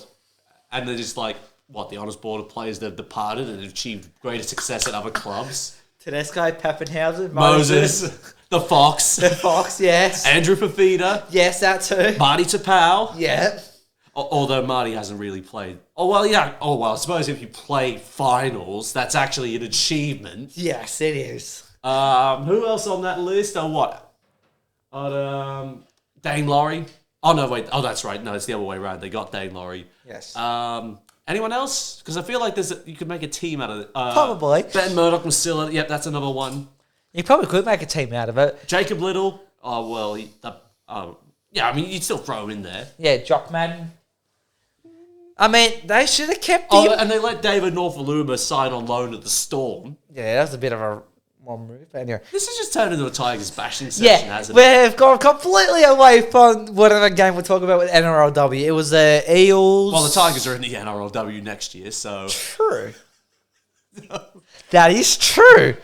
And they're just like, what, the honours board of players that have departed and achieved greater success at other clubs? Tedesco, Pappenhausen, Moses, the Fox. The Fox, yes. Andrew Fafita. Yes, that too. Marty Tapau. Yeah. Although Marty hasn't really played. Oh, well, yeah. Oh, well, I suppose if you play finals, that's actually an achievement. Yes, it is. Who else on that list? Oh, what? Dane Laurie. Oh, no, wait. Oh, that's right. No, it's the other way around. They got Dane Laurie. Yes. Anyone else? Because I feel like you could make a team out of it. Probably. Ben Murdoch was still... Yep, that's another one. You probably could make a team out of it. Jacob Little. Oh, well, yeah, I mean, you'd still throw him in there. Yeah, Jock Madden. I mean, they should have kept him. Oh, and they let David Norfoluma sign on loan at the Storm. Yeah, that was a bit of a one move. Anyway. This has just turned into a Tigers bashing session, hasn't it? We've gone completely away from whatever game we're talking about with NRLW. It was the Eels. Well, the Tigers are in the NRLW next year, so... True. That is true.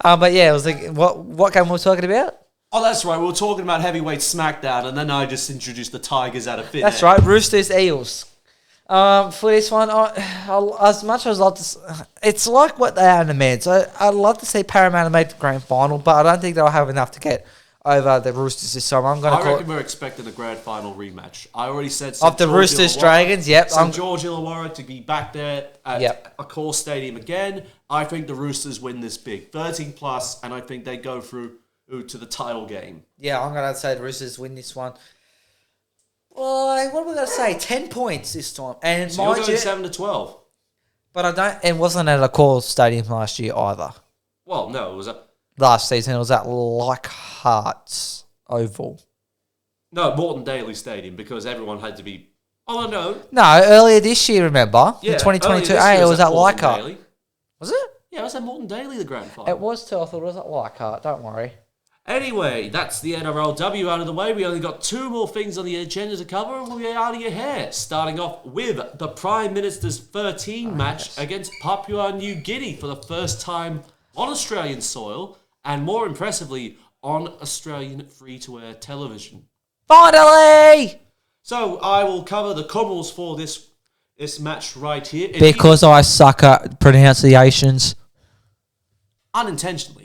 But yeah, it was like, what game were we talking about? Oh, that's right. We were talking about heavyweight SmackDown, and then I just introduced the Tigers out of thin That's air. right, Roosters Eels. For this one, as much as I'd love to, it's like what they are in the men. So I'd love to see Parramatta make the grand final, but I don't think they'll have enough to get over the Roosters this time. I reckon we're expecting a grand final rematch. I already said of the Roosters Dragons. Yep, St George Illawarra to be back there at a core stadium again. I think the Roosters win this big, 13+, and I think they go through to the title game. Yeah, I'm going to say the Roosters win this one. Well, what are we going to say? 10 points this time. And so you're going 7-12. But I don't... It wasn't at a core stadium last year either. Well, no, it was last season. It was at Leichhardt's Oval. No, Morton Daly Stadium, because everyone had to be... Oh, no. No, earlier this year, remember? Yeah, in 2022. It was at Leichhardt. Was it? Yeah, it was at Morton Daly, the grand final. It was too. I thought it was at Leichhardt. Don't worry. Anyway, that's the NRLW out of the way. We only got 2 more things on the agenda to cover, and we'll be out of your hair. Starting off with the Prime Minister's 13 match against Papua New Guinea for the first time on Australian soil, and more impressively, on Australian free-to-air television. Finally! So, I will cover the Commonwealth for this match right here. Because I suck at pronunciations. Unintentionally.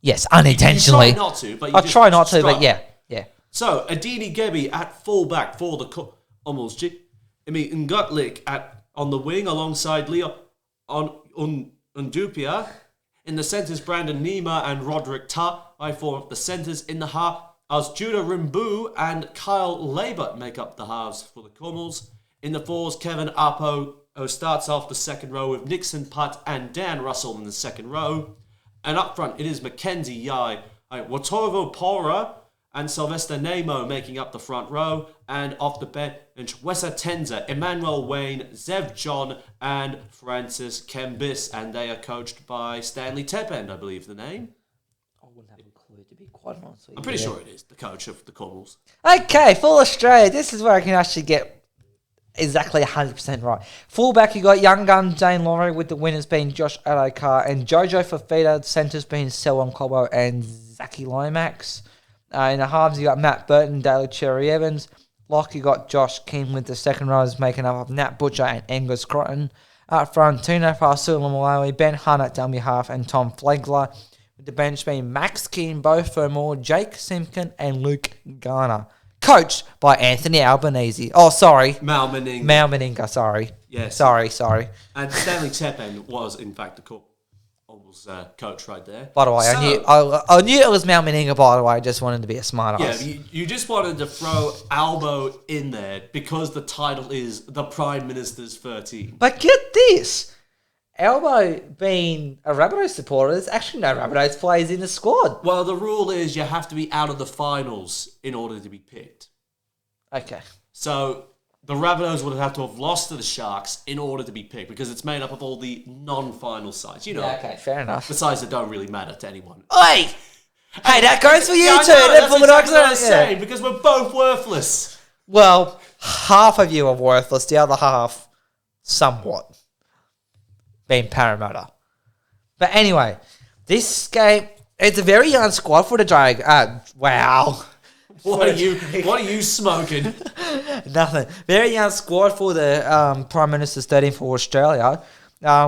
Yes, unintentionally. You try not to, but you I try not to, but yeah. So, Adini Gebi at fullback for the Commonwealth. Ngutlik on the wing alongside Leo Undupia. In the centres, Brandon Nima and Roderick Ta. I form the centres in the half as Judah Rimbu and Kyle Labert make up the halves for the Commonwealths. In the fours, Kevin Apo starts off the second row with Nixon Putt and Dan Russell in the second row. And up front, it is Mackenzie Yai, Watovo Pora, and Sylvester Nemo making up the front row. And off the bench, Wessa Tenza, Emmanuel Wayne, Zev John, and Francis Kembis. And they are coached by Stanley Tepend, I believe the name. I wouldn't have a clue, to be quite honest with you. I'm pretty sure it is, the coach of the Commonwealths. Okay, full Australia. This is where I can actually get exactly 100% right. Fullback, you got young gun Jane Laurie, with the winners being Josh Adokar and Jojo Fafita, centres being Selwyn Cobbo and Zachy Lomax. In the halves, you got Matt Burton, Daly Cherry Evans. Lock, you got Josh King with the second rows making up of Nat Butcher and Angus Crotton. Up front, Tino Fasul Ben Hunt at dummy half, and Tom Flegler, with the bench being Max Keane, Beau Fermor, Jake Simpkin, and Luke Garner. Coached by Anthony Albanese. Oh, sorry. Mal Meninga. Mal Meninga, sorry. Yes. Sorry. And Stanley Tepend was, in fact, the coach right there. By the way, I knew it was Mal Meninga, by the way. I just wanted to be a smart ass. Yeah, you just wanted to throw Albo in there because the title is the Prime Minister's 13. But get this. Albo being a Rabbitohs supporter, there's actually no Rabbitohs players in the squad. Well, the rule is you have to be out of the finals in order to be picked. Okay. So the Rabbitohs would have to have lost to the Sharks in order to be picked because it's made up of all the non-final sides. You know. Yeah, okay, fair enough. The sides that don't really matter to anyone. Oi! Hey, that goes for you yeah, too. That's exactly what I'm saying, because we're both worthless. Well, half of you are worthless. The other half, somewhat. Being Parramatta. But anyway, this game, it's a very young squad for the Drag. Wow. What are you smoking? Nothing. Very young squad for the Prime Minister's 13 for Australia,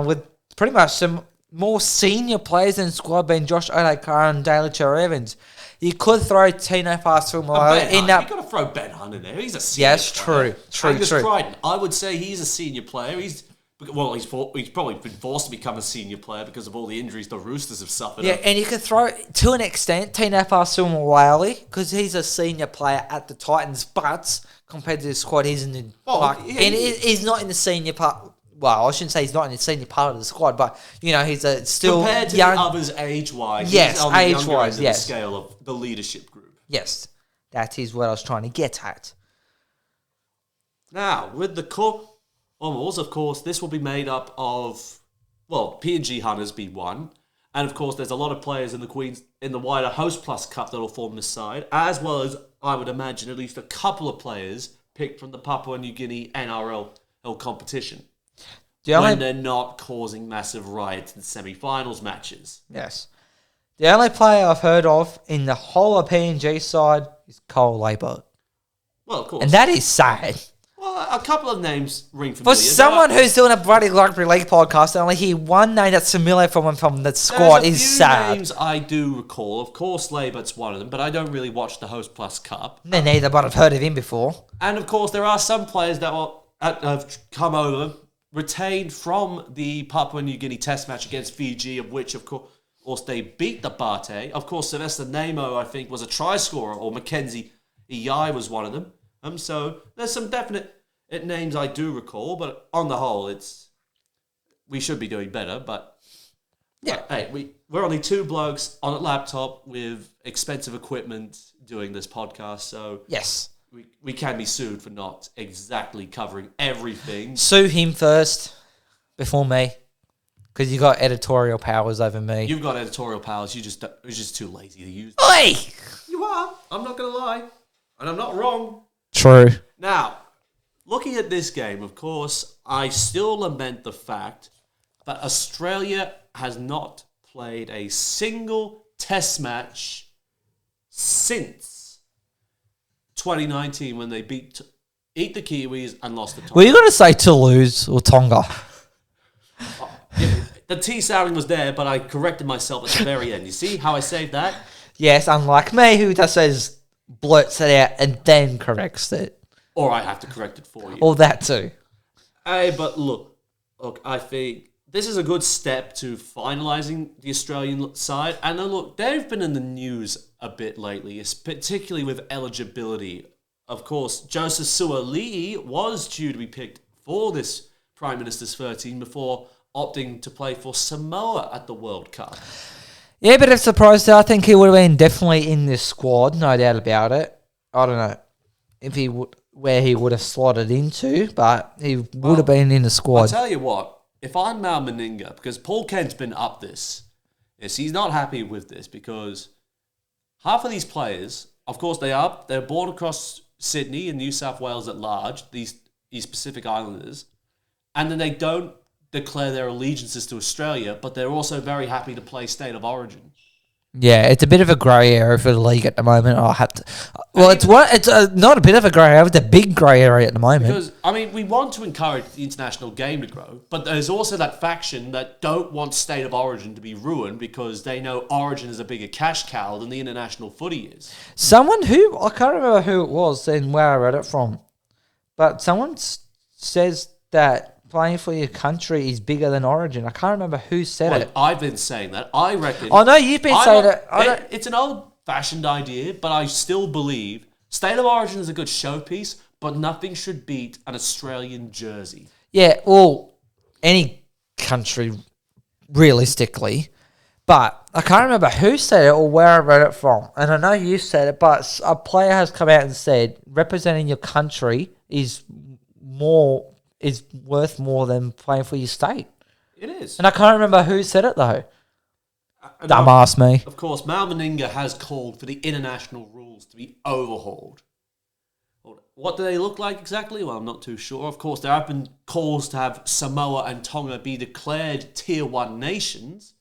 with pretty much some more senior players in the squad being Josh Adokar and Daly Cherry Evans. You could throw Tino Fasul in that. You've got to throw Ben Hunt in there. He's a senior player. True. Angus Crichton, I would say he's a senior player. He's probably been forced to become a senior player because of all the injuries the Roosters have suffered. Yeah, and you could throw, to an extent, Tino Fasul because he's a senior player at the Titans, but compared to the squad, he's in the... he's not in the senior part... Well, I shouldn't say he's not in the senior part of the squad, but, he's still compared to young. the others age-wise. Yes, he's on the age-wise, the scale of the leadership group. Yes, that is what I was trying to get at. Now, with the Commonwealths, of course, this will be made up of, PNG Hunters be one, And of course, there's a lot of players in the wider Host Plus Cup that will form this side, as well as, I would imagine, at least a couple of players picked from the Papua New Guinea NRL competition. When they're not causing massive riots in semi-finals matches. Yes. The only player I've heard of in the whole of PNG side is Cole Labor. Well, of course. And that is sad. Well, a couple of names ring familiar. For someone who's doing a bloody rugby league podcast, I only hear one name that's familiar from the squad is sad. Names I do recall. Of course, Labert's one of them, but I don't really watch the Host Plus Cup. Me neither, but I've heard of him before. And of course, there are some players that have come over, retained from the Papua New Guinea Test match against Fiji, of which, of course, they beat the Bate. Of course, Sylvester Namo, I think, was a try scorer, or Mackenzie Iyai was one of them. So there's some definite names I do recall, but on the whole, we should be doing better. But hey, we're only two blokes on a laptop with expensive equipment doing this podcast, so yes, we can be sued for not exactly covering everything. Sue him first before me, because you got editorial powers over me. You've got editorial powers. You're just too lazy to use them. Oi! You are. I'm not gonna lie, and I'm not wrong. True. Now, looking at this game, of course, I still lament the fact that Australia has not played a single test match since 2019 when they beat the Kiwis and lost the Tonga. Were you going to say Toulouse or Tonga? The T sounding was there, but I corrected myself at the very end. You see how I saved that? Yes, unlike me, who just says... blurts it out and then corrects it. Or I have to correct it for you. Or that too. Hey, but look, I think this is a good step to finalising the Australian side. And look, they've been in the news a bit lately, particularly with eligibility. Of course, Joseph Suaalii was due to be picked for this Prime Minister's 13 before opting to play for Samoa at the World Cup. Yeah, but it's surprised. I think he would have been definitely in this squad, no doubt about it. I don't know if where he would have slotted into, but he would have been in the squad. I'll tell you what, if I'm Mal Meninga, because Paul Kent's been up this, he's not happy with this because half of these players, of course, they're born across Sydney and New South Wales at large, these Pacific Islanders, and then they don't declare their allegiances to Australia, but they're also very happy to play State of Origin. Yeah, it's a bit of a grey area for the league at the moment. It's not a bit of a grey area; it's a big grey area at the moment. Because we want to encourage the international game to grow, but there's also that faction that don't want State of Origin to be ruined because they know Origin is a bigger cash cow than the international footy is. Someone who I can't remember who it was and where I read it from, but someone says that playing for your country is bigger than Origin. I can't remember who said it. I've been saying that. I reckon... I know you've been saying that. It's an old-fashioned idea, but I still believe State of Origin is a good showpiece, but nothing should beat an Australian jersey. Yeah, well, any country, realistically. But I can't remember who said it or where I read it from. And I know you said it, but a player has come out and said representing your country is worth more than playing for your state. It is. And I can't remember who said it, though. Dumbass me. Of course, Mal Meninga has called for the international rules to be overhauled. What do they look like exactly? Well, I'm not too sure. Of course, there have been calls to have Samoa and Tonga be declared Tier 1 nations,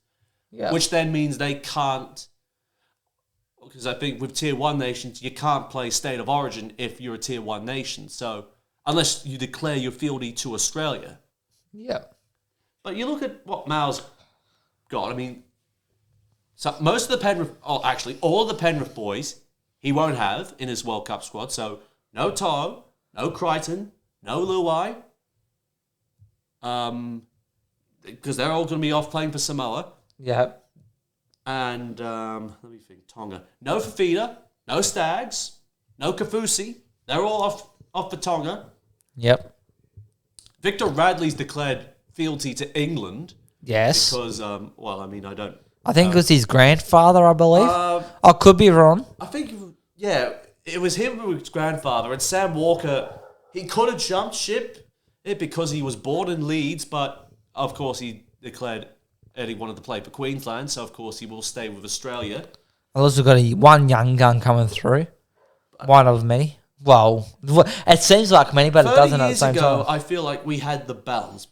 which then means they can't... Because I think with Tier 1 nations, you can't play State of Origin if you're a Tier 1 nation, so... Unless you declare your fealty to Australia. Yeah. But you look at what Mal's got. So most of the Penrith... all of the Penrith boys, he won't have in his World Cup squad. So, no To'o, no Crichton, no Luai. Because they're all going to be off playing for Samoa. Yeah. And, let me think, Tonga. No Fafita, no Stags, no Kafusi. They're all off for Tonga. Yep. Victor Radley's declared fealty to England. Yes. Because, I don't... I think it was his grandfather, I believe. I could be wrong. I think, it was him who was his grandfather. And Sam Walker, he could have jumped ship because he was born in Leeds, but, of course, he declared Eddie wanted to play for Queensland, so of course he will stay with Australia. I've also got one young gun coming through. One of many. Well, it seems like many, but it doesn't at the same time. 30 years ago, I feel like we had the balance.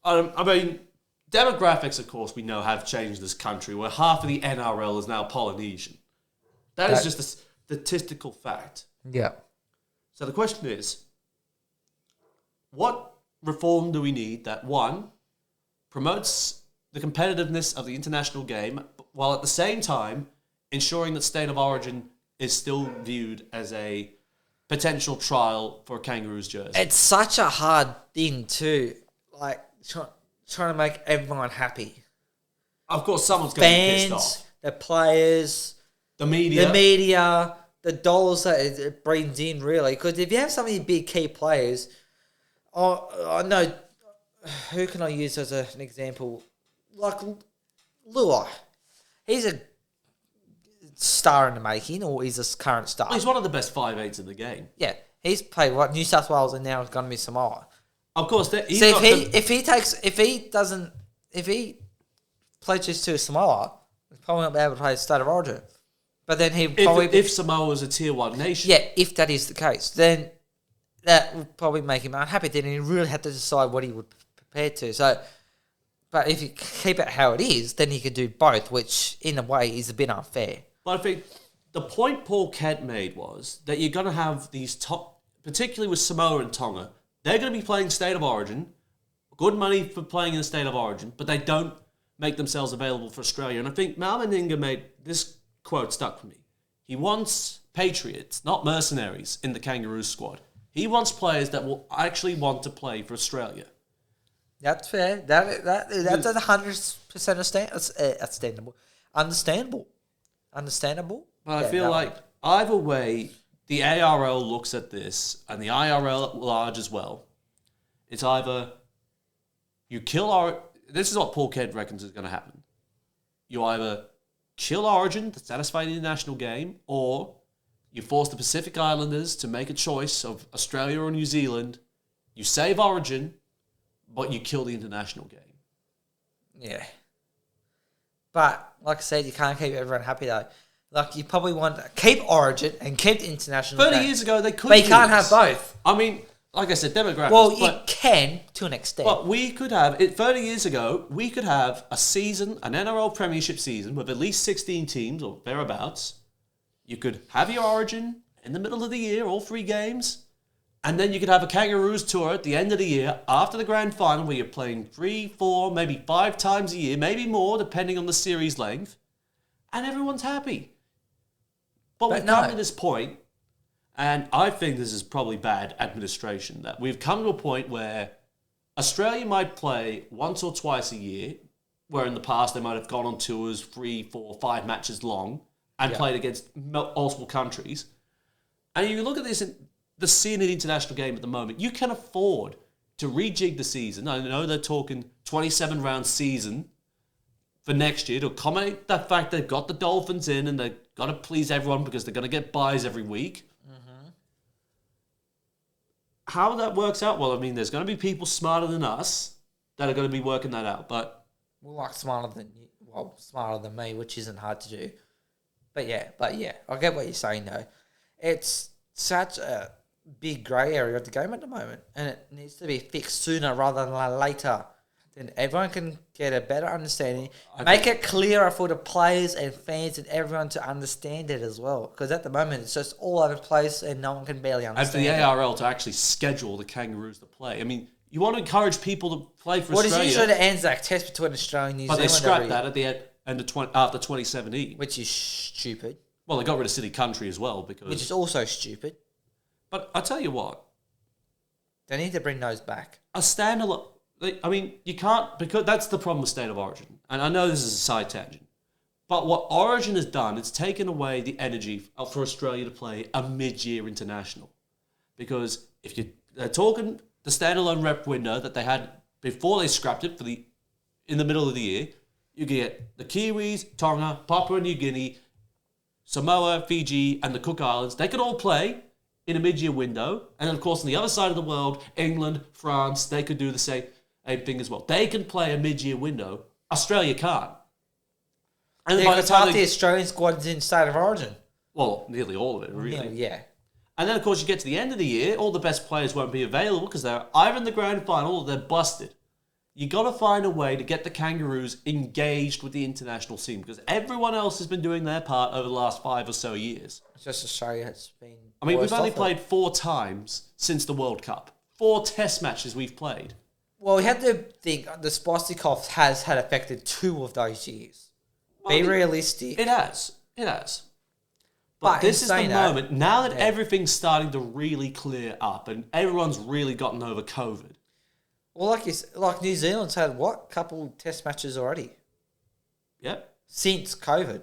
I mean, demographics, of course, we know have changed this country, where half of the NRL is now Polynesian. That is just a statistical fact. Yeah. So the question is, what reform do we need that, one, promotes the competitiveness of the international game, while at the same time ensuring that state of origin is still viewed as a potential trial for a Kangaroos jersey? It's such a hard thing too, like trying to make everyone happy. Of course, someone's going to be pissed off. The players, the media, the dollars that it brings in, really. Because if you have so many big key players, I know, who can I use as an example? Like Luai. He's a star in the making, or he's a current star. He's one of the best 5'8" in the game. Yeah, he's played New South Wales, and now it's going to be Samoa. Of course, if he pledges to Samoa, he's probably not be able to play State of Origin. But then if Samoa was a tier 1 nation, yeah, if that is the case, then that would probably make him unhappy. Then he really had to decide what he would prepare to. So, but if you keep it how it is, then he could do both, which in a way is a bit unfair. But I think the point Paul Kent made was that you're going to have these top, particularly with Samoa and Tonga, they're going to be playing State of Origin, good money for playing in the State of Origin, but they don't make themselves available for Australia. And I think Mal Meninga made this quote stuck for me. He wants patriots, not mercenaries, in the Kangaroos squad. He wants players that will actually want to play for Australia. That's fair. That's 100% understandable. But I feel like either way, the ARL looks at this, and the IRL at large as well. It's either you kill this is what Paul Kent reckons is going to happen. You either kill Origin to satisfy the international game, or you force the Pacific Islanders to make a choice of Australia or New Zealand. You save Origin, but you kill the international game. Yeah. But, like I said, you can't keep everyone happy, though. Like, you probably want to keep Origin and keep the international 30 years ago, they could. But you can't have both. I mean, like I said, demographics. Well, you can, to an extent. But we could have, 30 years ago, we could have a season, an NRL Premiership season with at least 16 teams or thereabouts. You could have your Origin in the middle of the year, all 3 games. And then you could have a Kangaroos tour at the end of the year after the grand final where you're playing 3, 4, maybe 5 times a year, maybe more, depending on the series length. And everyone's happy. But we've come to this point, and I think this is probably bad administration, that we've come to a point where Australia might play once or twice a year, where in the past they might have gone on tours 3, 4, 5 matches long and played against multiple countries. And you look at this, the scene in the international game at the moment, you can afford to rejig the season. I know they're talking 27-round season for next year to accommodate that fact they've got the Dolphins in and they've got to please everyone because they're going to get buys every week. Mm-hmm. How that works out? Well, I mean, there's going to be people smarter than us that are going to be working that out. But smarter than me, which isn't hard to do. But yeah, I get what you're saying though. It's such a big grey area of the game at the moment, and it needs to be fixed sooner rather than later. Then everyone can get a better understanding. Make it clearer for the players and fans and everyone to understand it as well. Because at the moment, it's just all over the place and no one can barely understand it. And for the ARL to actually schedule the Kangaroos to play. I mean, you want to encourage people to play for Australia. What is usually the Anzac Test between Australia and New Zealand? But they scrapped that at the end of after 2017. Which is stupid. Well, they got rid of City Country as well. Which is also stupid. But I tell you what. They need to bring those back. A standalone... I mean, you can't... Because that's the problem with State of Origin. And I know this is a side tangent. But what Origin has done, it's taken away the energy for Australia to play a mid-year international. Because if they're talking the standalone rep window that they had before they scrapped it in the middle of the year, you get the Kiwis, Tonga, Papua New Guinea, Samoa, Fiji, and the Cook Islands. They could all play in a mid-year window. And of course, on the other side of the world, England, France, they could do the same thing as well. They can play a mid-year window Australia can't. And Yeah, by the because time half the Australian squad's in State of Origin. well, nearly all of it, really. Yeah. And then, of course, you get to the end of the year, all the best players won't be available because they're either in the grand final or they're busted. You got to find a way to get the Kangaroos engaged with the international scene because everyone else has been doing their part over the last 5 or so years. It's just Australia has been. I mean, we've only played 4 times since the World Cup. 4 test matches we've played. Well, we have to think the Spicy Cough has had affected 2 of those years. Be realistic. It has. But this is the moment, now that everything's starting to really clear up and everyone's really gotten over COVID. Well, like New Zealand's had, what, couple test matches already? Yep. Since COVID.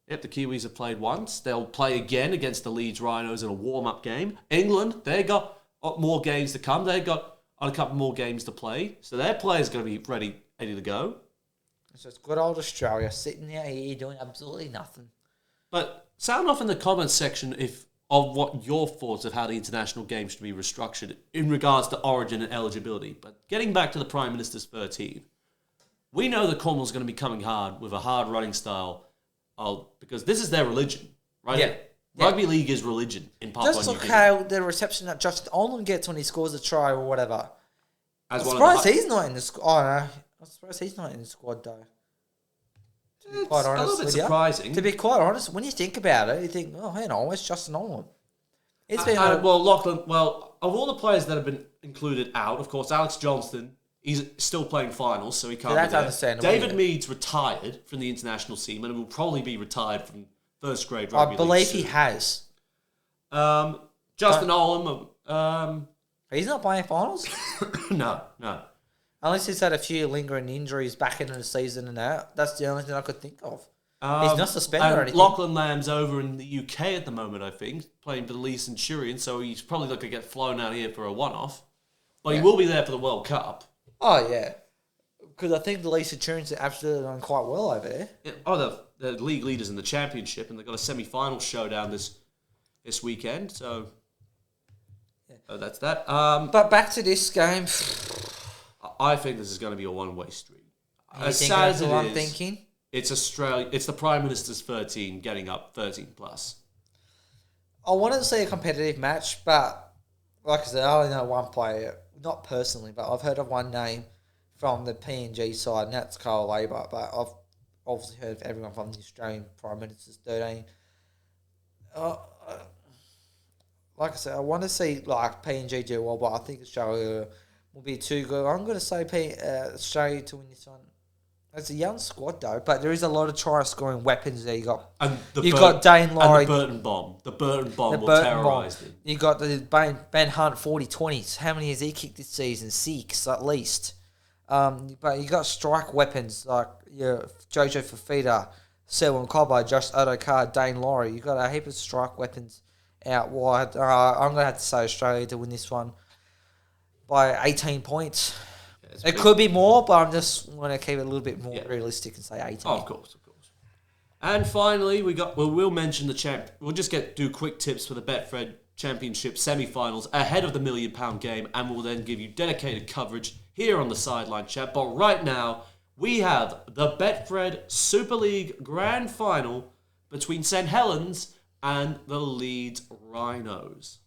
Yep, the Kiwis have played once. They'll play again against the Leeds Rhinos in a warm-up game. England, they got more games to come. They've got a couple more games to play. So their players are going to be ready to go. So it's good old Australia sitting out here doing absolutely nothing. But sound off in the comments section of what your thoughts of how the international game should be restructured in regards to origin and eligibility. But getting back to the Prime Minister's 13, we know that Cornwall's going to be coming hard with a hard running style because this is their religion, right? Yeah. Rugby league is religion in Papua New Guinea. Just look how the reception that Justin Olam gets when he scores a try or whatever. I'm surprised he's not in the squad. Oh, no. I'm surprised he's not in the squad, though. It's quite honest, a little bit surprising. To be quite honest, when you think about it, you think, oh, hang on, where's Justin Olam? Lachlan, of all the players that have been included out, of course, Alex Johnston, he's still playing finals, so he can't be there. Understandable. David Mead's retired from the international team and will probably be retired from first grade rugby league. I believe he has. Justin Olam. He's not playing finals? No. Unless he's had a few lingering injuries back into the season and that. That's the only thing I could think of. He's not suspended or anything. Lachlan Lamb's over in the UK at the moment, I think, playing for the Lee Centurion, so he's probably not going to get flown out here for a one-off. But he will be there for the World Cup. Oh, yeah. Because I think the Lee Centurions are absolutely done quite well over there. Yeah, the league leaders in the championship, and they've got a semi-final showdown this weekend, so that's that. But back to this game. I think this is going to be a one-way street. As sad as it is, thinking? It's Australia. It's the Prime Minister's 13 getting up 13 plus. I wanted to see a competitive match, but like I said, I only know one player, not personally, but I've heard of one name from the PNG side, and that's Carl Labour. But I've obviously heard of everyone from the Australian Prime Minister's 13. Like I said, I want to see like PNG do well, but I think Australia will be too good. I'm going to say Australia to win this one. It's a young squad though, but there is a lot of try-scoring weapons there. You got Dane Laurie, and the Burton bomb. The Burton bomb will terrorise them. You got the Ben Hunt 40-20s. How many has he kicked this season? 6 at least. But you got strike weapons like Jojo Fafita, Selwyn Cobbo, Josh Adokar, Dane Laurie. You got a heap of strike weapons out wide. I'm going to have to say Australia to win this one by 18 points. It could be more, but I'm just going to keep it a little bit more realistic and say 18. Oh, of course. And finally, we'll mention the champ. We'll just do quick tips for the Betfred Championship semi-finals ahead of the £1 million game, and we'll then give you dedicated coverage here on the Sideline chat. But right now, we have the Betfred Super League Grand Final between St Helens and the Leeds Rhinos.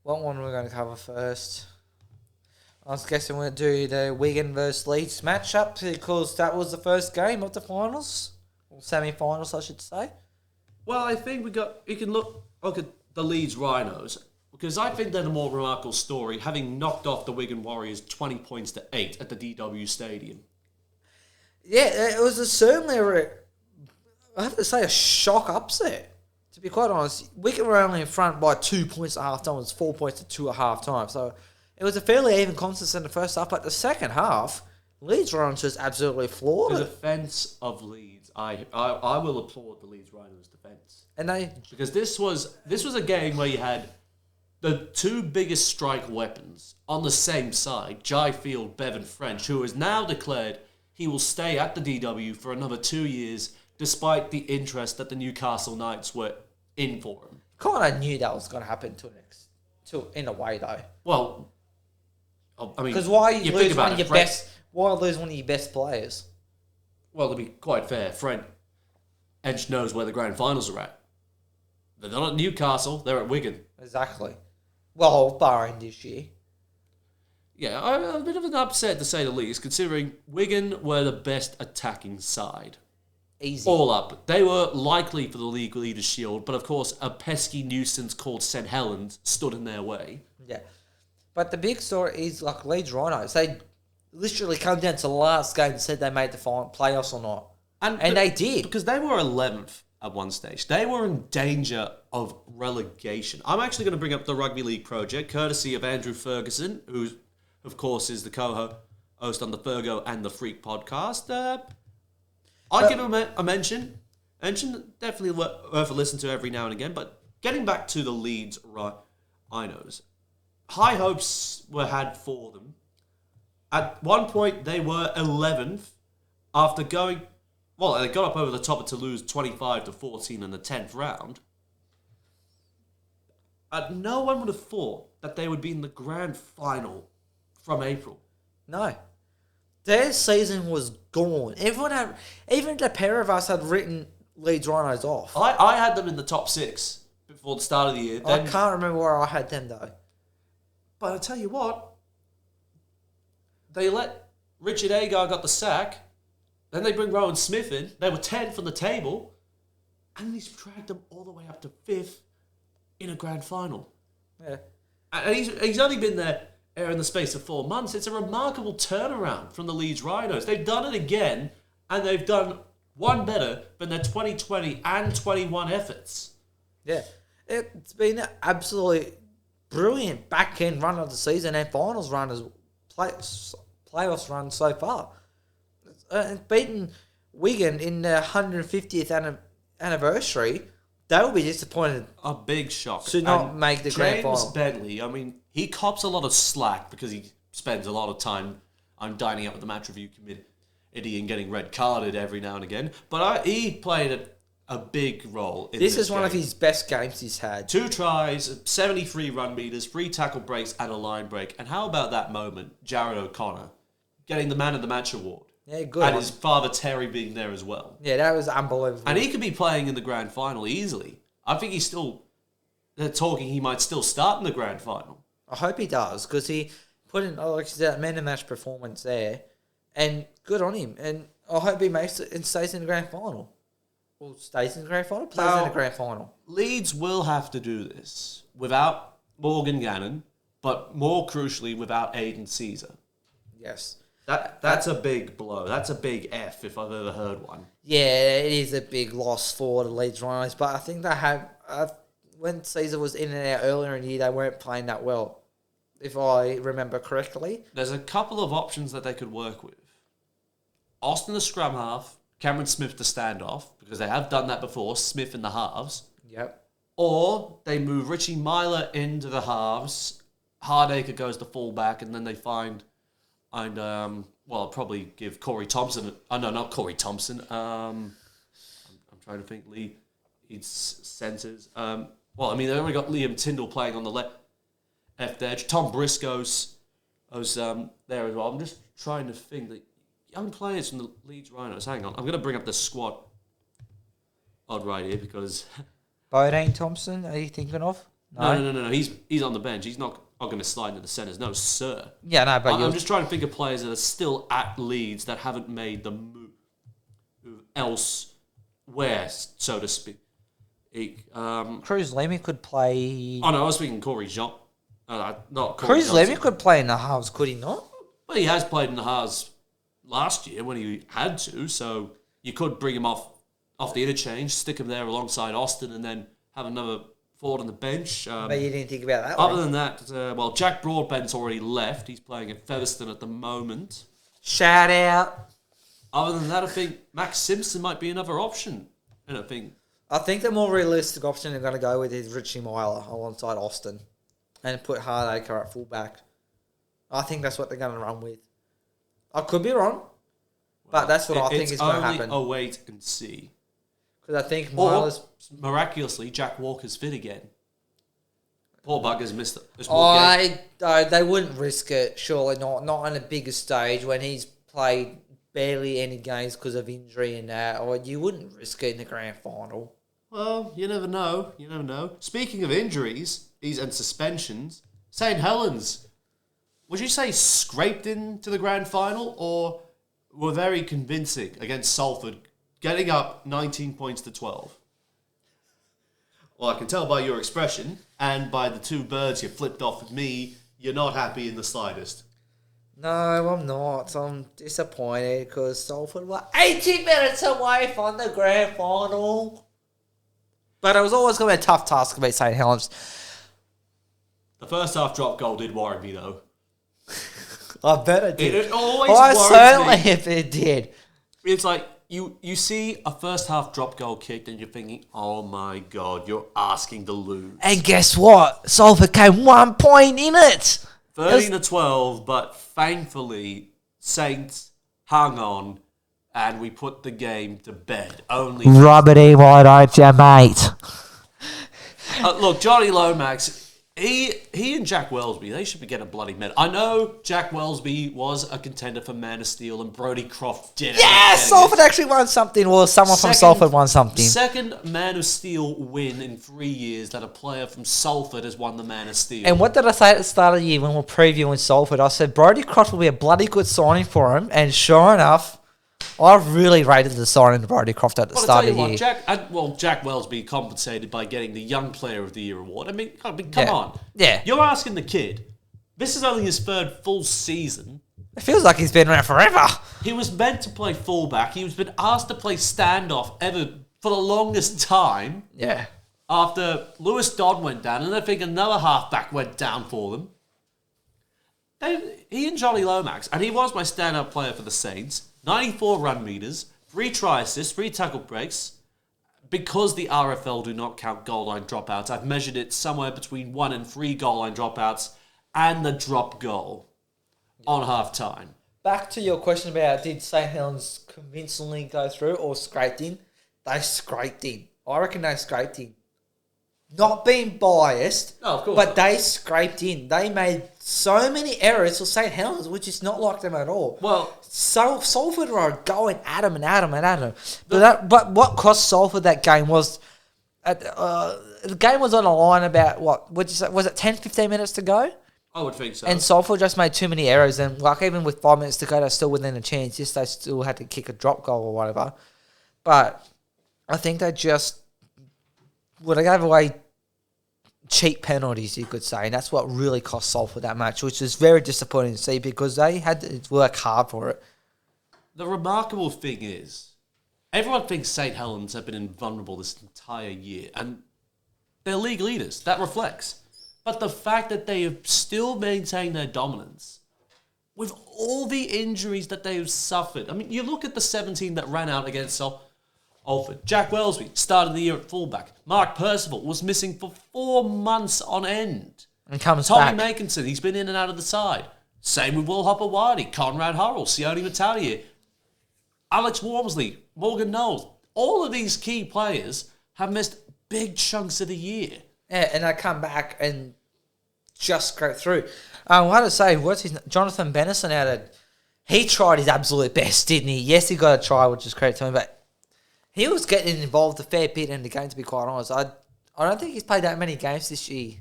What one are we going to cover first? I was guessing we're going to do the Wigan versus Leeds matchup because that was the first game of the finals. Or semi-finals, I should say. Well, I think you can look at the Leeds Rhinos because I think they're the more remarkable story, having knocked off the Wigan Warriors 20 points to 8 at the DW Stadium. Yeah, it was certainly I have to say a shock upset. To be quite honest, Wigan were only in front by 2 points at half time. It was 4 points to 2 at half time. So it was a fairly even contest in the first half, but the second half, Leeds Rhinos just absolutely floored the defence of Leeds. I will applaud the Leeds Rhinos defence. Because this was a game where you had the 2 biggest strike weapons on the same side, Jai Field, Bevan French, who has now declared he will stay at the DW for another 2 years, despite the interest that the Newcastle Knights were in for him. Kind of knew that was going to happen in a way though. Well, I mean, because why you lose one of your best? Why lose one of your best players? Well, to be quite fair, Fred Edge knows where the grand finals are at. They're not at Newcastle, they're at Wigan. Exactly. Well, barring this year. Yeah, I'm a bit of an upset to say the least, considering Wigan were the best attacking side. Easy. All up. They were likely for the League Leaders' Shield, but of course, a pesky nuisance called St. Helens stood in their way. Yeah. But the big story is, like, Leeds Rhinos. They literally come down to the last game and said they made the final playoffs or not. And they did. Because they were 11th at one stage. They were in danger of relegation. I'm actually going to bring up the Rugby League project, courtesy of Andrew Ferguson, who, of course, is the co-host on the Fergo and the Freak podcast. I'd give him a mention. Definitely worth a listen to every now and again. But getting back to the Leeds Rhinos, high hopes were had for them. At one point, they were 11th after going... Well, they got up over the top to lose 25-14 in the 10th round. No one would have thought that they would be in the grand final from April. No. Their season was gone. Even the pair of us had written Leeds Rhinos off. I had them in the top 6 before the start of the year. I can't remember where I had them, though. But I tell you what, they let Richard Agar got the sack. Then they bring Rowan Smith in. They were 10th on the table. And he's dragged them all the way up to 5th in a grand final. Yeah. And he's only been there in the space of 4 months. It's a remarkable turnaround from the Leeds Rhinos. They've done it again, and they've done one better than their 2020 and 21 efforts. Yeah. It's been an absolutely brilliant back-end run of the season and finals run as playoffs run so far. Beating Wigan in the 150th anniversary, they will be disappointed. A big shock. To not make the grand final. James Bentley, I mean, he cops a lot of slack because he spends a lot of time dining out with the match review committee and getting red carded every now and again. But he played a big role in this is game. One of his best games he's had. 2 tries, 73 run meters, 3 tackle breaks, and a line break. And how about that moment, Jared O'Connor getting the Man of the Match award? Yeah, good. And his father Terry being there as well. Yeah, that was unbelievable. And he could be playing in the grand final easily. I think they're talking he might still start in the grand final. I hope he does, because he put in, like that man of match performance there, and good on him. And I hope he makes it and stays in the grand final. Or stays in the grand final, plays in the grand final. Leeds will have to do this without Morgan Gannon, but more crucially, without Aidan Caesar. Yes. That's a big blow. That's a big F if I've ever heard one. Yeah, it is a big loss for the Leeds Rhinos, but I think they had... when Caesar was in and out earlier in the year, they weren't playing that well, if I remember correctly. There's a couple of options that they could work with. Austin the scrum half, Cameron Smith the standoff, because they have done that before, Smith in the halves. Yep. Or they move Richie Myler into the halves, Hardacre goes to fullback, and then they find... And, I'll probably give Corey Thompson... no, not Corey Thompson. I'm trying to think. Leeds centres. They already got Liam Tyndall playing on the left edge. Tom Briscoe's there as well. I'm just trying to think. The young players from the Leeds Rhinos. Hang on. I'm going to bring up the squad right here because... Bodine Thompson, are you thinking of? No. He's on the bench. He's not going to slide into the centres. No, sir. Yeah, no, but I'm just trying to think of players that are still at Leeds that haven't made the move elsewhere, so to speak. Cruz Lemy could play... Oh, no, I was thinking Corey Jean. Not Corey Cruz Lemy could play in the halves, could he not? Well, he has played in the halves last year when he had to, so you could bring him off the interchange, stick him there alongside Austin, and then have another... forward on the bench. But you didn't think about that Other than that, Jack Broadbent's already left. He's playing at Featherstone at the moment. Shout out. Other than that, I think Max Simpson might be another option. And I think the more realistic option they're going to go with is Richie Myler alongside Austin and put Hardacre at fullback. I think that's what they're going to run with. I could be wrong, but that's what I think is going to happen. It's only a wait and see. Because I think Myler's... miraculously, Jack Walker's fit again. Poor bugger's missed it. They wouldn't risk it, surely not. Not on a bigger stage when he's played barely any games because of injury and that, or you wouldn't risk it in the grand final. Well, you never know. You never know. Speaking of injuries and suspensions, St. Helens, would you say scraped into the grand final or were very convincing against Salford, getting up 19 points to 12? Well, I can tell by your expression and by the two birds you flipped off at me, you're not happy in the slightest. No, I'm not. I'm disappointed because Salford were 80 minutes away from the grand final. But it was always going to be a tough task to beat St. Helens. The first half drop goal did worry me, though. I bet it did. It always worries certainly me. If it did. It's like you see a first half drop goal kicked and you're thinking, oh my God, you're asking to lose. And guess what? Salford came 1 point in it. 13 to 12, but thankfully, Saints hung on and we put the game to bed. Only Roberty, why don't you, mate? Look, Johnny Lomax, he and Jack Wellesby, they should be getting a bloody medal. I know Jack Wellesby was a contender for Man of Steel and Brodie Croft did it. Yeah, Salford actually won something, or someone from Salford won something. Second Man of Steel win in 3 years that a player from Salford has won the Man of Steel. And what did I say at the start of the year when we were previewing Salford? I said Brodie Croft will be a bloody good signing for him, and sure enough, I really rated the signing of Brodie Croft at the start of the year. Jack Wellesby compensated by getting the Young Player of the Year award. I mean, come on. Yeah. You're asking the kid. This is only his third full season. It feels like he's been around forever. He was meant to play fullback. He was been asked to play standoff for the longest time. Yeah. After Lewis Dodd went down, and I think another halfback went down for them. He and Johnny Lomax, and he was my standout player for the Saints. 94 run meters, 3 try assists, 3 tackle breaks. Because the RFL do not count goal line dropouts, I've measured it somewhere between 1 and 3 goal line dropouts and the drop goal on half time. Back to your question about did St. Helens convincingly go through or scraped in? They scraped in. I reckon they scraped in. Not being biased, No, of course but not. they scraped in. They made so many errors for St. Helens, which is not like them at all. Well, Salford were going at them and at them and at them. But what cost Salford that game was... the game was on the line about, what'd you say, was it 10, 15 minutes to go? I would think so. And Salford just made too many errors, and even with 5 minutes to go, they're still within a chance. Yes, they still had to kick a drop goal or whatever. But I think they just... Well, they gave away cheap penalties, you could say, and that's what really cost Salford that match, which is very disappointing to see because they had to work hard for it. The remarkable thing is, everyone thinks St. Helens have been invulnerable this entire year, and they're league leaders. That reflects. But the fact that they have still maintained their dominance with all the injuries that they have suffered. I mean, you look at the 17 that ran out against Salford. Jack Wellesby started the year at fullback. Mark Percival was missing for 4 months on end. And comes Tommy back. Makinson, he's been in and out of the side. Same with Will Hopper-Whitey, Conrad Hurrell, Sione Matalier, Alex Wormsley, Morgan Knowles. All of these key players have missed big chunks of the year. Yeah, and they come back and just scrape through. What to say, Jonathan Bennison added, he tried his absolute best, didn't he? Yes, he got a try, which is credit to him, but he was getting involved a fair bit in the game, to be quite honest. I don't think he's played that many games this year.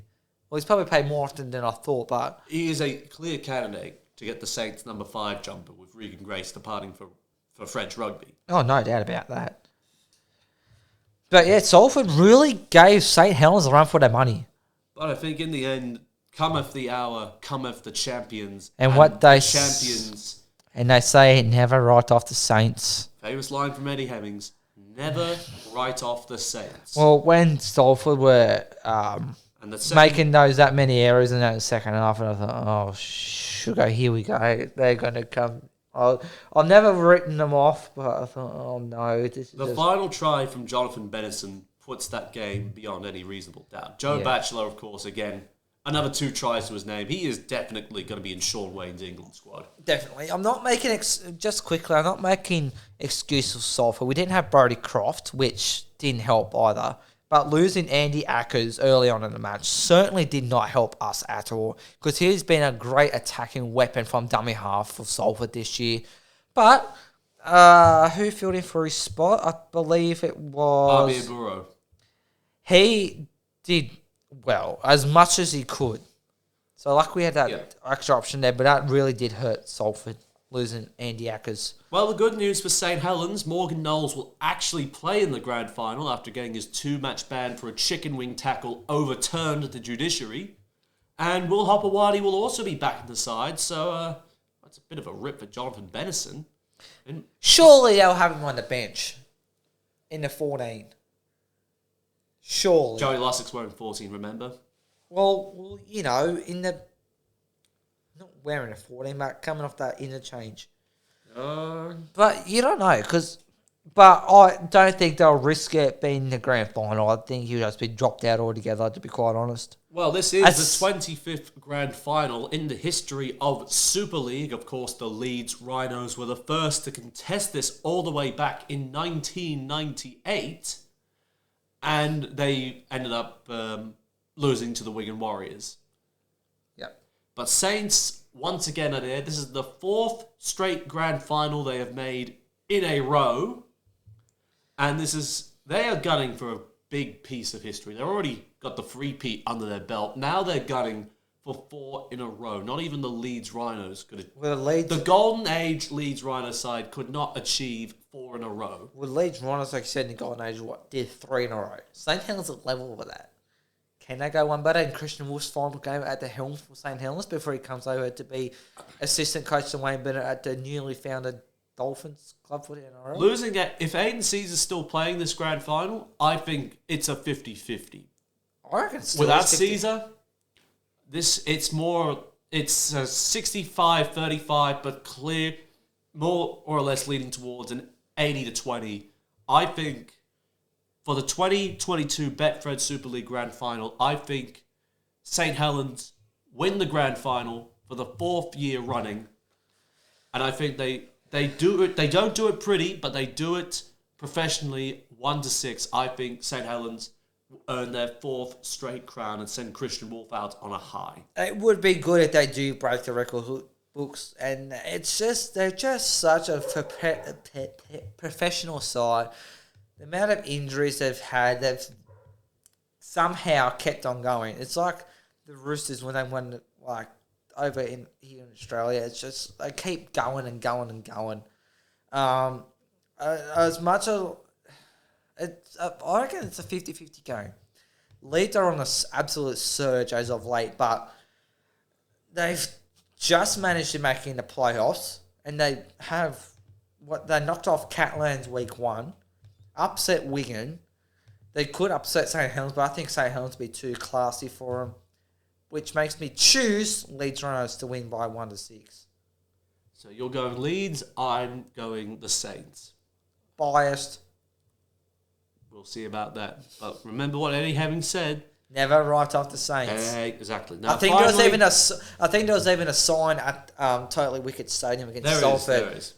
Well, he's probably played more often than I thought, but... He is a clear candidate to get the Saints' number 5 jumper with Regan Grace departing for French rugby. Oh, no doubt about that. But yeah, Salford really gave St. Helens a run for their money. But I think in the end, cometh the hour, cometh the champions. And what they... champions... And they say never write off the Saints. Famous line from Eddie Hemmings. Never write off the Saints. Well, when Salford were and the making that many errors in that second half, and I thought, oh, sugar, here we go. They're going to come. I've never written them off, but I thought, oh, no. The final try from Jonathan Bennison puts that game beyond any reasonable doubt. Joe Batchelor, of course, again, another 2 tries to his name. He is definitely going to be in Sean Wayne's England squad. Definitely. I'm not making... I'm not making excuses for Salford. We didn't have Brodie Croft, which didn't help either. But losing Andy Ackers early on in the match certainly did not help us at all, because he's been a great attacking weapon from dummy half for Salford this year. But who filled in for his spot? I believe it was... Amir Burrow. He did well, as much as he could. So, we had that extra option there, but that really did hurt Salford, losing Andy Ackers. Well, the good news for St. Helens, Morgan Knowles will actually play in the grand final after getting his 2-match ban for a chicken wing tackle overturned at the judiciary. And Will Hopperwadi will also be back in the side, so that's a bit of a rip for Jonathan Benison. Surely they'll have him on the bench in the 14. Surely. Joey Lussick's wearing 14, remember? Well, in the... Not wearing a 14, but coming off that interchange. But you don't know, but I don't think they'll risk it being the grand final. I think he'll just be dropped out altogether, to be quite honest. Well, this is the 25th grand final in the history of Super League. Of course, the Leeds Rhinos were the first to contest this all the way back in 1998. And they ended up losing to the Wigan Warriors. Yep. But Saints, once again, are there. This is the 4th straight grand final they have made in a row. And they are gunning for a big piece of history. They've already got the 3-peat under their belt. Now they're gunning for 4 in a row. Not even the Leeds Rhinos could have. The Golden Age Leeds Rhino side could not achieve 4 in a row. Well, Leeds Rhinos, like you said, in the Golden Age, did 3 in a row. St. Helens at level with that. Can they go one better? And Christian Wolf's final game at the helm for St. Helens before he comes over to be assistant coach to Wayne Bennett at the newly founded Dolphins club for the NRL. Losing it, if Aiden Caesar's still playing this grand final, I think it's a 50-50. I reckon it's still without Caesar, it's a 65-35, but clear, more or less leading towards an 80-20. I think for the 2022 Betfred Super League Grand Final, I think St. Helens win the Grand Final for the 4th year running, and I think they do it. They don't do it pretty, but they do it professionally. 1-6. I think St. Helens earn their 4th straight crown and send Christian Wolf out on a high. It would be good if they do break the record books, and they're just such a professional side. The amount of injuries they've had, they've somehow kept on going. It's like the Roosters when they won over here in Australia. It's just they keep going and going and going. As much as I reckon it's a 50-50 game. Leeds are on an absolute surge as of late, but they've just managed to make it in the playoffs, and they knocked off Catlands week 1, upset Wigan. They could upset St. Helens, but I think St. Helens would be too classy for them, which makes me choose Leeds Rhinos to win by 1-6. So you're going Leeds, I'm going the Saints. Biased. We'll see about that. But remember what Eddie Hemming said. Never write off the Saints. Exactly. Now, I think there was even a sign at Totally Wicked Stadium against Salford. There is.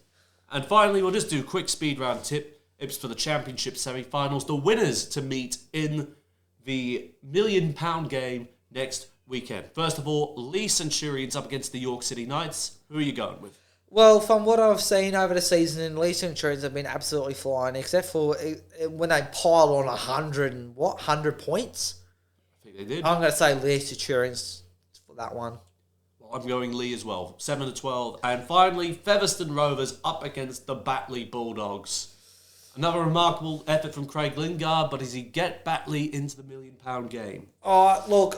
And finally, we'll just do a quick speed round tips for the Championship semi-finals. The winners to meet in the £1 million game next weekend. First of all, Lee Centurions up against the York City Knights. Who are you going with? Well, from what I've seen over the season, Lee Centurions have been absolutely flying, except for when they pile on 100 points. I think they did. I'm going to say Lee Centurions for that one. Well, I'm going Lee as well, 7-12. And finally, Featherstone Rovers up against the Batley Bulldogs. Another remarkable effort from Craig Lingard, but does he get Batley into the £1 million game? Oh, look,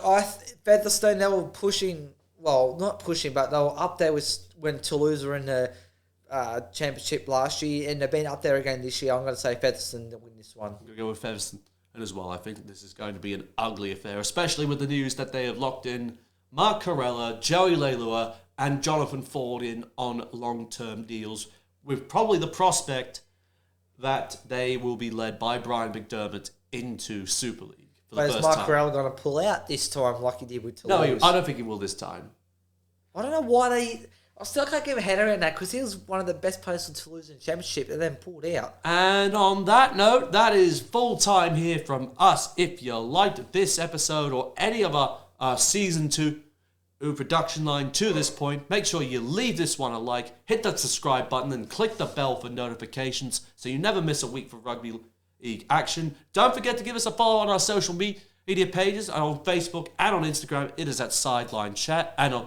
Featherstone, they were pushing, well, not pushing, but they were up there with when Toulouse were in the championship last year, and they've been up there again this year. I'm going to say Featherstone to win this one. I'm going to go with Featherstone as well. I think this is going to be an ugly affair, especially with the news that they have locked in Mark Carella, Joey Leilua, and Jonathan Ford in on long-term deals, with probably the prospect that they will be led by Brian McDermott into Super League for the first time. Is Mark Carella going to pull out this time like he did with Toulouse? No, I don't think he will this time. I don't know why I still can't get my head around that, because he was one of the best players in Toulouse in the championship and then pulled out. And on that note, that is full time here from us. If you liked this episode or any of our Season 2 production line to this point, make sure you leave this one a like, hit that subscribe button, and click the bell for notifications so you never miss a week for rugby league action. Don't forget to give us a follow on our social media pages, and on Facebook and on Instagram, it is at Sideline Chat, and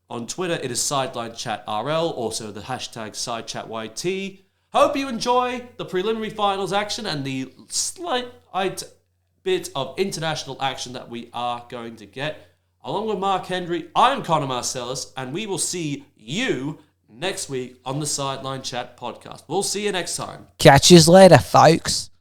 on Twitter, it is Sideline Chat RL, also the hashtag SideChatYT. Hope you enjoy the preliminary finals action and the slight bit of international action that we are going to get. Along with Mark Hendry, I'm Connor Marcellus, and we will see you next week on the Sideline Chat podcast. We'll see you next time. Catch you later, folks.